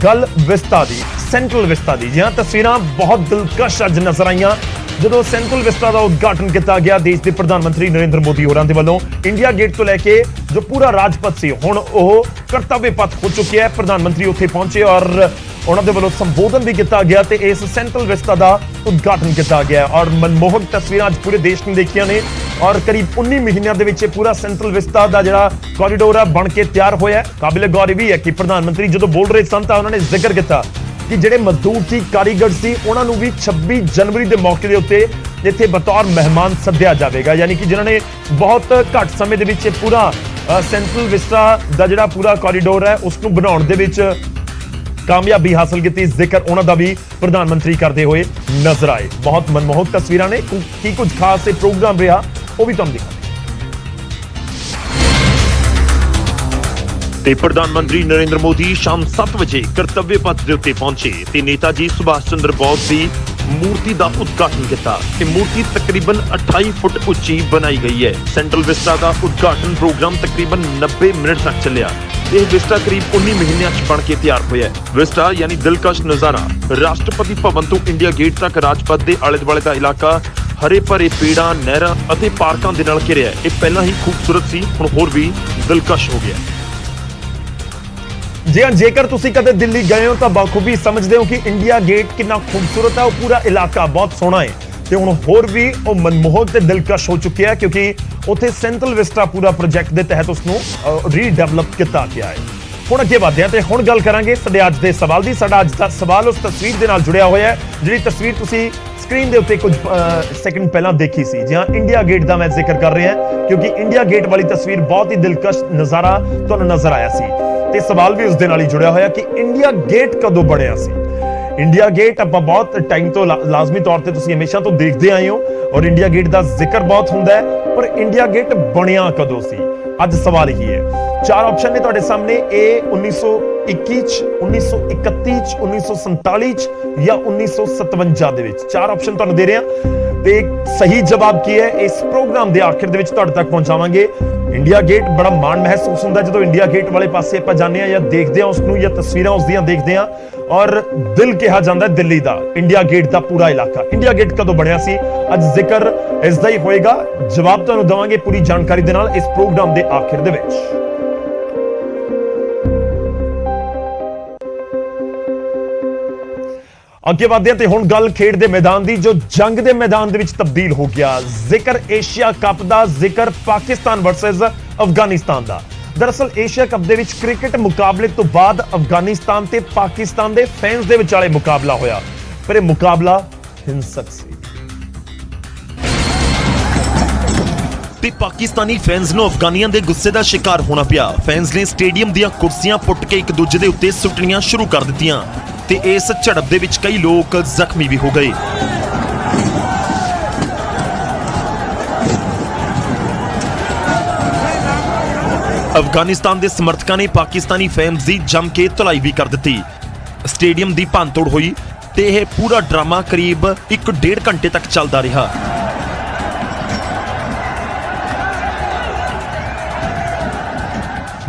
ਗੱਲ ਵਿਸਤਾ ਦੀ, ਸੈਂਟਰਲ ਵਿਸਤਾ ਦੀ। ਜੀ ਹਾਂ, ਤਸਵੀਰਾਂ ਬਹੁਤ ਦਿਲਕਸ਼ ਅੱਜ ਨਜ਼ਰ ਆਈਆਂ ਜਦੋਂ ਸੈਂਟਰਲ ਵਿਸਤਾ ਦਾ ਉਦਘਾਟਨ ਕੀਤਾ ਗਿਆ ਦੇਸ਼ ਦੇ ਪ੍ਰਧਾਨ ਮੰਤਰੀ ਨਰਿੰਦਰ ਮੋਦੀ ਹੋਰਾਂ ਦੇ ਵੱਲੋਂ। ਇੰਡੀਆ ਗੇਟ ਤੋਂ ਲੈ ਕੇ ਜੋ ਪੂਰਾ ਰਾਜਪਥ ਸੀ, ਹੁਣ ਉਹ ਕਰਤੱਵਯ ਪਥ ਹੋ ਚੁੱਕਿਆ ਹੈ। ਪ੍ਰਧਾਨ ਮੰਤਰੀ ਉੱਥੇ ਪਹੁੰਚੇ ਔਰ ਉਹਨਾਂ ਦੇ ਵੱਲੋਂ ਸੰਬੋਧਨ ਵੀ ਕੀਤਾ ਗਿਆ ਤੇ ਇਸ ਸੈਂਟਰਲ ਵਿਸਤਾ ਦਾ ਉਦਘਾਟਨ ਕੀਤਾ ਗਿਆ ਔਰ ਮਨਮੋਹਕ ਤਸਵੀਰਾਂ ਅੱਜ ਪੂਰੇ ਦੇਸ਼ ਨੇ ਦੇਖੀਆਂ ਨੇ ਔਰ ਕਰੀਬ 19 ਮਹੀਨਿਆਂ ਦੇ ਵਿੱਚ ਇਹ ਪੂਰਾ ਸੈਂਟਰਲ ਵਿਸਤਾ ਦਾ ਜਿਹੜਾ ਕੋਰੀਡੋਰ ਹੈ ਬਣ ਕੇ ਤਿਆਰ ਹੋਇਆ ਹੈ। ਕਾਬਿਲ ਗੌਰ ਇਹ ਵੀ ਹੈ ਕਿ ਪ੍ਰਧਾਨ ਮੰਤਰੀ ਜਦੋਂ ਬੋਲ ਰਹੇ ਸਨ ਤਾਂ ਉਹਨਾਂ ਨੇ ਜ਼ਿਕਰ ਕੀਤਾ ਕਿ ਜਿਹੜੇ ਮਜ਼ਦੂਰ ਸੀ, ਕਾਰੀਗਰ ਸੀ, ਉਹਨਾਂ ਨੂੰ ਵੀ 26 ਜਨਵਰੀ ਦੇ ਮੌਕੇ ਦੇ ਉੱਤੇ ਇੱਥੇ ਬਤੌਰ ਮਹਿਮਾਨ ਸੱਦਿਆ ਜਾਵੇਗਾ। ਯਾਨੀ ਕਿ ਜਿਨ੍ਹਾਂ ਨੇ ਬਹੁਤ ਘੱਟ ਸਮੇਂ ਦੇ ਵਿੱਚ ਇਹ ਪੂਰਾ ਸੈਂਟਰਲ ਵਿਸਤਾ ਦਾ ਜਿਹੜਾ ਪੂਰਾ ਕੋਰੀਡੋਰ ਹੈ ਉਸ ਨੂੰ ਬਣਾਉਣ ਦੇ ਵਿੱਚ ਕਾਮਯਾਬੀ ਹਾਸਲ ਕੀਤੀ, ਜ਼ਿਕਰ ਉਹਨਾਂ ਦਾ ਵੀ ਪ੍ਰਧਾਨ ਮੰਤਰੀ ਕਰਦੇ ਹੋਏ ਨਜ਼ਰ ਆਏ। ਬਹੁਤ ਮਨਮੋਹਕ ਤਸਵੀਰਾਂ ਨੇ। ਕੀ ਕੁਝ ਖਾਸ ਇਹ ਪ੍ਰੋਗਰਾਮ ਰਿਹਾ ਉਹ ਵੀ ਤੁਹਾਨੂੰ ਦਿਖਾਉਂਦੇ। ਤੇ ਪ੍ਰਧਾਨ ਮੰਤਰੀ ਨਰਿੰਦਰ ਮੋਦੀ ਸ਼ਾਮ 7 ਵਜੇ ਕਰਤੱਵਯ ਪਥ ਦੇ ਉੱਤੇ ਪਹੁੰਚੇ ਤੇ ਨੇਤਾ ਜੀ ਸੁਭਾਸ਼ ਚੰਦਰ ਬੋਸ ਦੀ ਮੂਰਤੀ ਦਾ ਉਦਘਾਟਨ ਕੀਤਾ। ਇਹ ਮੂਰਤੀ ਤਕਰੀਬਨ 28 ਫੁੱਟ ਉੱਚੀ ਬਣਾਈ ਗਈ ਹੈ। ਸੈਂਟਰਲ ਵਿਸਟਾ ਦਾ ਉਦਘਾਟਨ ਪ੍ਰੋਗਰਾਮ ਤਕਰੀਬਨ 90 ਮਿੰਟ ਤੱਕ ਚੱਲਿਆ। ਇਹ ਵਿਸਟਾ ਕਰੀਬ 19 ਮਹੀਨਿਆਂ 'ਚ ਬਣ ਕੇ ਤਿਆਰ ਹੋਇਆ ਹੈ। ਵਿਸਟਾ ਯਾਨੀ ਦਿਲਕਸ਼ ਨਜ਼ਾਰਾ ਰਾਸ਼ਟਰਪਤੀ ਭਵਨ ਤੋਂ ਇੰਡੀਆ ਗੇਟ ਤੱਕ ਰਾਜਪਥ ਦੇ ਆਲੇ ਦੁਆਲੇ ਦਾ ਇਲਾਕਾ ਹਰੇ ਭਰੇ ਪੇੜਾਂ, ਨਹਿਰਾਂ ਅਤੇ ਪਾਰਕਾਂ ਦੇ ਨਾਲ ਘਿਰਿਆ ਹੈ। ਇਹ ਪਹਿਲਾਂ ਹੀ ਖੂਬਸੂਰਤ ਸੀ, ਹੁਣ ਹੋਰ ਵੀ ਦਿਲਕਸ਼ ਹੋ ਗਿਆ। ਜੀ ਹਾਂ, ਜੇਕਰ ਤੁਸੀਂ ਕਦੇ ਦਿੱਲੀ ਗਏ ਹੋ ਤਾਂ ਬਾਖੂਬੀ ਸਮਝਦੇ ਹੋ ਕਿ ਇੰਡੀਆ ਗੇਟ ਕਿੰਨਾ ਖੂਬਸੂਰਤ ਹੈ। ਉਹ ਪੂਰਾ ਇਲਾਕਾ ਬਹੁਤ ਸੋਹਣਾ ਹੈ ਤੇ ਹੁਣ ਹੋਰ ਵੀ ਉਹ ਮਨਮੋਹਕ ਤੇ ਦਿਲਕਸ਼ ਹੋ ਚੁੱਕਿਆ ਹੈ ਕਿਉਂਕਿ ਉੱਥੇ ਸੈਂਟਰਲ ਵਿਸਟਾ ਪੂਰਾ ਪ੍ਰੋਜੈਕਟ ਦੇ ਤਹਿਤ ਉਸ ਨੂੰ ਰੀਡਿਵੈਲਪ ਕੀਤਾ ਗਿਆ ਹੈ। ਹੁਣ ਅੱਗੇ ਵਧਦੇ ਹਾਂ ਤੇ ਹੁਣ ਗੱਲ ਕਰਾਂਗੇ ਸਾਡੇ ਅੱਜ ਦੇ ਸਵਾਲ ਦੀ। ਸਾਡਾ ਅੱਜ ਦਾ ਸਵਾਲ ਉਸ ਤਸਵੀਰ ਦੇ ਨਾਲ ਜੁੜਿਆ ਹੋਇਆ ਹੈ ਜਿਹੜੀ ਤਸਵੀਰ ਤੁਸੀਂ ਸਕਰੀਨ ਦੇ ਉੱਤੇ ਕੁਝ ਸੈਕਿੰਡ ਪਹਿਲਾਂ ਦੇਖੀ ਸੀ। ਜੀ ਹਾਂ, ਇੰਡੀਆ ਗੇਟ ਦਾ ਮੈਂ ਜ਼ਿਕਰ ਕਰ ਰਿਹਾ ਕਿਉਂਕਿ ਇੰਡੀਆ ਗੇਟ ਵਾਲੀ ਤਸਵੀਰ ਬਹੁਤ ਹੀ ਦਿਲਕਸ਼ ਨਜ਼ਾਰਾ ਤੁਹਾਨੂੰ ਨਜ਼ਰ ਆਇਆ ਸੀ ਤੇ ਸਵਾਲ ਵੀ ਉਸ ਦੇ ਨਾਲ ਹੀ ਜੁੜਿਆ ਹੋਇਆ ਕਿ ਇੰਡੀਆ ਗੇਟ ਕਦੋਂ ਬਣਿਆ ਸੀ। ਇੰਡੀਆ ਗੇਟ ਆਪਾਂ ਬਹੁਤ ਟਾਈਮ ਤੋਂ ਲਾਜ਼ਮੀ ਤੌਰ ਤੇ ਤੁਸੀਂ ਹਮੇਸ਼ਾ ਤੋਂ ਦੇਖਦੇ ਆਏ ਹੋ ਔਰ ਇੰਡੀਆ ਗੇਟ ਦਾ ਜ਼ਿਕਰ ਬਹੁਤ ਹੁੰਦਾ ਹੈ, ਪਰ ਇੰਡੀਆ ਗੇਟ ਬਣਿਆ ਕਦੋਂ ਸੀ? ਅੱਜ ਸਵਾਲ ਇਹੀ ਹੈ। ਚਾਰ ਆਪਸ਼ਨ ਨੇ ਤੁਹਾਡੇ ਸਾਹਮਣੇ, A 1921 ਚ, 1931 ਚ, 1947 ਚ ਜਾਂ 1957 ਦੇ ਵਿੱਚ। ਚਾਰ ਆਪਸ਼ਨ ਤੁਹਾਨੂੰ ਦੇ ਰਿਹਾ ਤੇ ਸਹੀ ਜਵਾਬ ਕੀ ਹੈ ਇਸ ਪ੍ਰੋਗਰਾਮ ਦੇ ਆਖਿਰ ਦੇ ਵਿੱਚ ਤੁਹਾਡੇ ਤੱਕ ਪਹੁੰਚਾਵਾਂਗੇ। ਇੰਡੀਆ ਗੇਟ ਬੜਾ ਮਾਣ ਮਹਿਸੂਸ ਹੁੰਦਾ ਜਦੋਂ ਇੰਡੀਆ ਗੇਟ ਵਾਲੇ ਪਾਸੇ ਆਪਾਂ ਜਾਂਦੇ ਹਾਂ ਜਾਂ ਦੇਖਦੇ ਹਾਂ ਉਸ ਨੂੰ ਜਾਂ ਤਸਵੀਰਾਂ ਉਸ ਦੀਆਂ ਦੇਖਦੇ ਹਾਂ ਔਰ ਦਿਲ ਕਿਹਾ ਜਾਂਦਾ ਦਿੱਲੀ ਦਾ, ਇੰਡੀਆ ਗੇਟ ਦਾ ਪੂਰਾ ਇਲਾਕਾ। ਇੰਡੀਆ ਗੇਟ ਕਦੋਂ ਬਣਿਆ ਸੀ ਅੱਜ ਜ਼ਿਕਰ ਇਸ ਦਾ ਹੀ ਹੋਏਗਾ। ਜਵਾਬ ਤੁਹਾਨੂੰ ਦਵਾਂਗੇ ਪੂਰੀ ਜਾਣਕਾਰੀ ਦੇ ਨਾਲ ਇਸ ਪ੍ਰੋਗਰਾਮ ਦੇ ਆਖਿਰ ਦੇ ਵਿੱਚ। ਅੱਗੇ ਵਧਦੇ ਹਾਂ ਤੇ ਹੁਣ ਗੱਲ ਖੇਡ ਦੇ ਮੈਦਾਨ ਦੀ ਜੋ ਜੰਗ ਦੇ ਮੈਦਾਨ ਦੇ ਵਿੱਚ ਤਬਦੀਲ ਹੋ ਗਿਆ। ਜ਼ਿਕਰ ਏਸ਼ੀਆ ਕੱਪ ਦਾ, ਜ਼ਿਕਰ ਪਾਕਿਸਤਾਨ ਵਰਸਸ ਅਫਗਾਨਿਸਤਾਨ ਦਾ। ਦਰਅਸਲ ਏਸ਼ੀਆ ਕੱਪ ਦੇ ਵਿੱਚ ਕ੍ਰਿਕਟ ਮੁਕਾਬਲੇ ਤੋਂ ਬਾਅਦ ਅਫਗਾਨਿਸਤਾਨ ਤੇ ਪਾਕਿਸਤਾਨ ਦੇ ਫੈਨਸ ਦੇ ਵਿਚਾਲੇ ਮੁਕਾਬਲਾ ਹੋਇਆ, ਪਰ ਇਹ ਮੁਕਾਬਲਾ ਹਿੰਸਕ ਸੀ ਤੇ ਪਾਕਿਸਤਾਨੀ ਫੈਨਸ ਨੂੰ ਅਫਗਾਨੀਆਂ ਦੇ ਗੁੱਸੇ ਦਾ ਸ਼ਿਕਾਰ ਹੋਣਾ ਪਿਆ। ਫੈਨਸ ਨੇ ਸਟੇਡੀਅਮ ਦੀਆਂ ਕੁਰਸੀਆਂ ਪੁੱਟ ਕੇ ਇੱਕ ਦੂਜੇ ਦੇ ਉੱਤੇ ਸੁੱਟਣੀਆਂ ਸ਼ੁਰੂ ਕਰ ਦਿੱਤੀਆਂ ਤੇ ਇਸ ਝੜਪ ਦੇ ਵਿੱਚ ਕਈ ਲੋਕ ਜ਼ਖਮੀ ਵੀ ਹੋ ਗਏ। ਅਫਗਾਨਿਸਤਾਨ ਦੇ ਸਮਰਥਕਾਂ ਨੇ ਪਾਕਿਸਤਾਨੀ ਫੈਨਸ ਦੀ ਜੰਮ ਕੇ ਧੁਲਾਈ ਵੀ ਕਰ ਦਿੱਤੀ। ਸਟੇਡੀਅਮ ਦੀ ਭੰਨਤੋੜ ਹੋਈ ਤੇ ਇਹ ਪੂਰਾ ਡਰਾਮਾ ਕਰੀਬ 1.5 ਘੰਟੇ ਤੱਕ ਚੱਲਦਾ ਰਿਹਾ।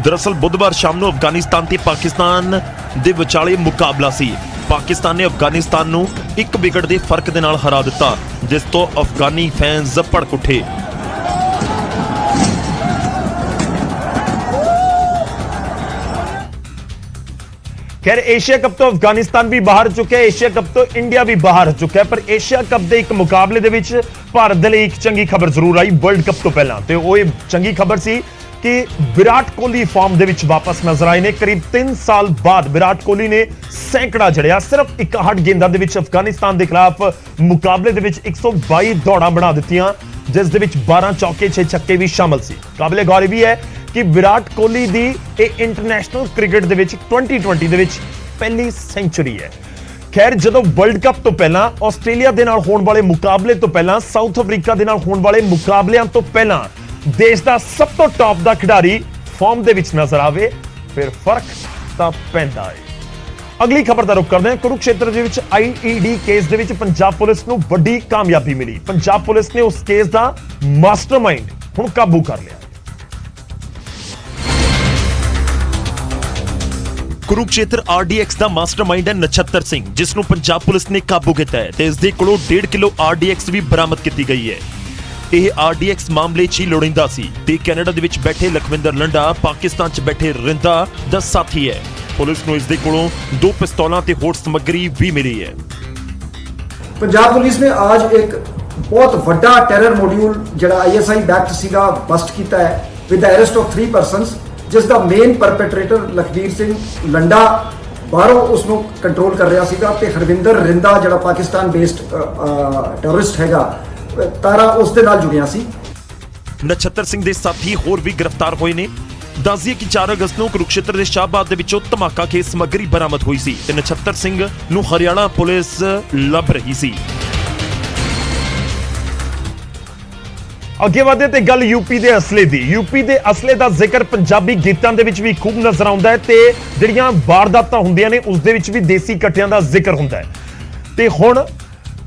ਦਰਅਸਲ ਬੁੱਧਵਾਰ ਸ਼ਾਮ ਨੂੰ ਅਫਗਾਨਿਸਤਾਨ ਤੇ ਪਾਕਿਸਤਾਨ ਦੇ ਵਿਚਾਲੇ ਮੁਕਾਬਲਾ ਸੀ। ਪਾਕਿਸਤਾਨ ਨੇ ਅਫਗਾਨਿਸਤਾਨ ਨੂੰ 1 ਵਿਕਟ ਦੇ ਫਰਕ ਦੇ ਨਾਲ ਹਰਾ ਦਿੱਤਾ, ਜਿਸ ਤੋਂ ਅਫਗਾਨੀ ਫੈਨਸ ਭੜਕ ਉੱਠੇ। ਖੈਰ, ਏਸ਼ੀਆ ਕੱਪ ਤੋਂ ਅਫਗਾਨਿਸਤਾਨ ਵੀ ਬਾਹਰ ਚੁੱਕਿਆ, ਏਸ਼ੀਆ ਕੱਪ ਤੋਂ ਇੰਡੀਆ ਵੀ ਬਾਹਰ ਚੁੱਕਿਆ, ਪਰ ਏਸ਼ੀਆ ਕੱਪ ਦੇ ਇੱਕ ਮੁਕਾਬਲੇ ਦੇ ਵਿੱਚ ਭਾਰਤ ਦੇ ਲਈ ਇੱਕ ਚੰਗੀ ਖਬਰ ਜ਼ਰੂਰ ਆਈ ਵਰਲਡ ਕੱਪ ਤੋਂ ਪਹਿਲਾਂ, ਤੇ ਉਹ ਇਹ ਚੰਗੀ ਖਬਰ ਸੀ ਕਿ ਵਿਰਾਟ ਕੋਹਲੀ ਫਾਰਮ ਦੇ ਵਿੱਚ ਵਾਪਸ ਨਜ਼ਰ ਆਏ ਨੇ। ਕਰੀਬ 3 ਸਾਲ ਬਾਅਦ ਵਿਰਾਟ ਕੋਹਲੀ ਨੇ ਸੈਂਕੜਾ ਜੜਿਆ। ਸਿਰਫ 61 ਗੇਂਦਾਂ ਦੇ ਵਿੱਚ ਅਫਗਾਨਿਸਤਾਨ ਦੇ ਖਿਲਾਫ ਮੁਕਾਬਲੇ ਦੇ ਵਿੱਚ 122 ਦੌੜਾਂ ਬਣਾ ਦਿੱਤੀਆਂ, ਜਿਸ ਦੇ ਵਿੱਚ 12 ਚੌਕੇ 6 ਛੱਕੇ ਵੀ ਸ਼ਾਮਲ ਸੀ। ਕਾਬਿਲੇ ਗੌਰ ਵੀ ਹੈ ਕਿ ਵਿਰਾਟ ਕੋਹਲੀ ਦੀ ਇਹ ਇੰਟਰਨੈਸ਼ਨਲ ਕ੍ਰਿਕਟ ਦੇ ਵਿੱਚ 2020 ਦੇ ਵਿੱਚ ਪਹਿਲੀ ਸੈਂਚੁਰੀ ਹੈ। ਖੈਰ, ਜਦੋਂ ਵਰਲਡ ਕੱਪ ਤੋਂ ਪਹਿਲਾਂ ਆਸਟ੍ਰੇਲੀਆ ਦੇ ਨਾਲ ਹੋਣ ਵਾਲੇ ਮੁਕਾਬਲੇ ਤੋਂ ਪਹਿਲਾਂ ਸਾਊਥ ਅਫਰੀਕਾ ਦੇ ਨਾਲ ਹੋਣ ਵਾਲੇ ਮੁਕਾਬਲਿਆਂ ਤੋਂ ਪਹਿਲਾਂ ਦੇਸ਼ ਦਾ ਸਭ ਤੋਂ ਟੌਪ ਦਾ ਖਿਡਾਰੀ ਫਾਰਮ ਦੇ ਵਿੱਚ ਨਜ਼ਰ ਆਵੇ, ਫਿਰ ਫਰਕ ਤਾਂ ਪੈਂਦਾ ਹੈ। ਅਗਲੀ ਖਬਰ ਦਾ ਰੁਖ ਕਰਦੇ ਹਾਂ। ਕੁਰੂਕਸ਼ੇਤਰ ਦੇ ਵਿੱਚ ਆਈਈਡੀ ਕੇਸ ਦੇ ਵਿੱਚ ਪੰਜਾਬ ਪੁਲਿਸ ਨੂੰ ਵੱਡੀ ਕਾਮਯਾਬੀ ਮਿਲੀ। ਪੰਜਾਬ ਪੁਲਿਸ ਨੇ ਉਸ ਕੇਸ ਦਾ ਮਾਸਟਰਮਾਈਂਡ ਹੁਣ ਕਾਬੂ ਕਰ ਲਿਆ। ਕੁਰੂਕਸ਼ੇਤਰ ਆਰਡੀਐਕਸ ਦਾ ਮਾਸਟਰਮਾਈਂਡ ਹੈ ਨਛੱਤਰ ਸਿੰਘ, ਜਿਸ ਨੂੰ ਪੰਜਾਬ ਪੁਲਿਸ ਨੇ ਕਾਬੂ ਕੀਤਾ ਹੈ ਤੇ ਇਸ ਦੇ ਕੋਲੋਂ 1.5 ਕਿਲੋ ਆਰਡੀਐਕਸ ਵੀ ਬਰਾਮਦ ਕੀਤੀ ਗਈ ਹੈ। ਇਹ ਆਰਡੀਐਕਸ ਮਾਮਲੇ 'ਚ ਹੀ ਲੋੜੀਂਦਾ ਸੀ ਤੇ ਕੈਨੇਡਾ ਦੇ ਵਿੱਚ ਬੈਠੇ ਲਖਵਿੰਦਰ ਲੰਡਾ ਪਾਕਿਸਤਾਨ 'ਚ ਬੈਠੇ ਰਿੰਦਾ ਦਾ ਸਾਥੀ ਹੈ। ਪੁਲਿਸ ਨੂੰ ਇਸ ਦੇ ਕੋਲੋਂ 2 ਪਿਸਤੌਲਾਂ ਤੇ ਹੋਰ ਸਮੱਗਰੀ ਵੀ ਮਿਲੀ ਹੈ। ਪੰਜਾਬ ਪੁਲਿਸ ਨੇ ਅੱਜ ਇੱਕ ਬਹੁਤ ਵੱਡਾ ਟੈਰਰ ਮੋਡਿਊਲ ਜਿਹੜਾ ਆਈਐਸਆਈ ਬੈਕਡ ਸੀਗਾ ਬਸਟ ਕੀਤਾ ਹੈ with the arrest of 3 persons, ਜਿਸ ਦਾ ਮੇਨ ਪਰਪੈਟਰੇਟਰ ਲਖਬੀਰ ਸਿੰਘ ਲੰਡਾ ਬਾਹਰੋਂ ਉਸ ਨੂੰ ਕੰਟਰੋਲ ਕਰ ਰਿਹਾ ਸੀਗਾ ਤੇ ਹਰਵਿੰਦਰ ਰਿੰਦਾ ਜਿਹੜਾ ਪਾਕਿਸਤਾਨ ਬੇਸਡ ਟੈਰਰਿਸਟ ਹੈਗਾ ਤਾਰਾ ਉਸ ਦੇ ਨਾਲ ਜੁੜਿਆ ਸੀ। ਨਛੱਤਰ ਸਿੰਘ ਦੇ ਸਾਥੀ ਹੋਰ ਵੀ ਗ੍ਰਿਫਤਾਰ ਹੋਏ ਨੇ। ਦੱਸਦੀਏ ਕਿ 4 ਅਗਸਤ ਨੂੰ ਕੁਰੂਕਸ਼ੇਤਰ ਦੇ ਸ਼ਾਹਬਾਦ ਦੇ ਵਿੱਚੋਂ ਧਮਾਕਾ ਕੇ ਸਮੱਗਰੀ ਬਰਾਮਦ ਹੋਈ ਸੀ ਤੇ ਨਛੱਤਰ ਸਿੰਘ ਨੂੰ ਹਰਿਆਣਾ ਪੁਲਿਸ ਲੱਭ ਰਹੀ ਸੀ। ਅੱਗੇ ਵਧਦੇ ਤੇ ਗੱਲ ਯੂਪੀ ਦੇ ਅਸਲੇ ਦੀ। ਯੂਪੀ ਦੇ ਅਸਲੇ ਦਾ ਜ਼ਿਕਰ ਪੰਜਾਬੀ ਗੀਤਾਂ ਦੇ ਵਿੱਚ ਵੀ ਖੂਬ ਨਜ਼ਰ ਆਉਂਦਾ ਹੈ ਤੇ ਜਿਹੜੀਆਂ ਵਾਰਦਾਤਾਂ ਹੁੰਦੀਆਂ ਨੇ ਉਸ ਦੇ ਵਿੱਚ ਵੀ ਦੇਸੀ ਕੱਟਿਆਂ ਦਾ ਜ਼ਿਕਰ ਹੁੰਦਾ ਹੈ। ਤੇ ਹੁਣ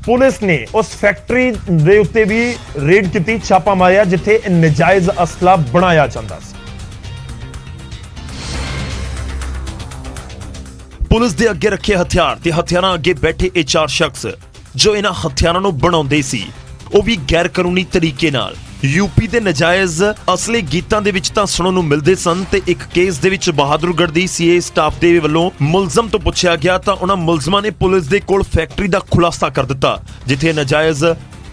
ਪੁਲਿਸ ਨੇ ਉਸ ਫੈਕਟਰੀ ਦੇ ਉੱਤੇ ਵੀ ਰੇਡ ਕੀਤੀ, ਛਾਪਾ ਮਾਰਿਆ ਜਿੱਥੇ ਨਜਾਇਜ਼ ਅਸਲਾ ਬਣਾਇਆ ਜਾਂਦਾ ਸੀ। ਪੁਲਿਸ ਦੇ ਅੱਗੇ ਰੱਖੇ ਹਥਿਆਰ ਤੇ ਹਥਿਆਰਾਂ ਅੱਗੇ ਬੈਠੇ ਇਹ 4 ਸ਼ਖਸ ਜੋ ਇਹਨਾਂ ਹਥਿਆਰਾਂ ਨੂੰ ਬਣਾਉਂਦੇ ਸੀ, ਉਹ ਵੀ ਗੈਰ ਕਾਨੂੰਨੀ ਤਰੀਕੇ ਨਾਲ। ਯੂਪੀ ਦੇ ਨਜਾਇਜ਼ ਅਸਲੇ ਗੀਤਾਂ ਦੇ ਵਿੱਚ ਤਾਂ ਸੁਣਨ ਨੂੰ ਮਿਲਦੇ ਸਨ ਤੇ ਇੱਕ ਕੇਸ ਦੇ ਵਿੱਚ ਬਹਾਦਰਗੜ੍ਹ ਦੀ ਸੀਏ ਸਟਾਫ ਦੇ ਵੱਲੋਂ ਮੁਲਜ਼ਮ ਤੋਂ ਪੁੱਛਿਆ ਗਿਆ ਤਾਂ ਉਹਨਾਂ ਮੁਲਜ਼ਮਾਂ ਨੇ ਪੁਲਿਸ ਦੇ ਕੋਲ ਫੈਕਟਰੀ ਦਾ ਖੁਲਾਸਾ ਕਰ ਦਿੱਤਾ ਜਿੱਥੇ ਨਜਾਇਜ਼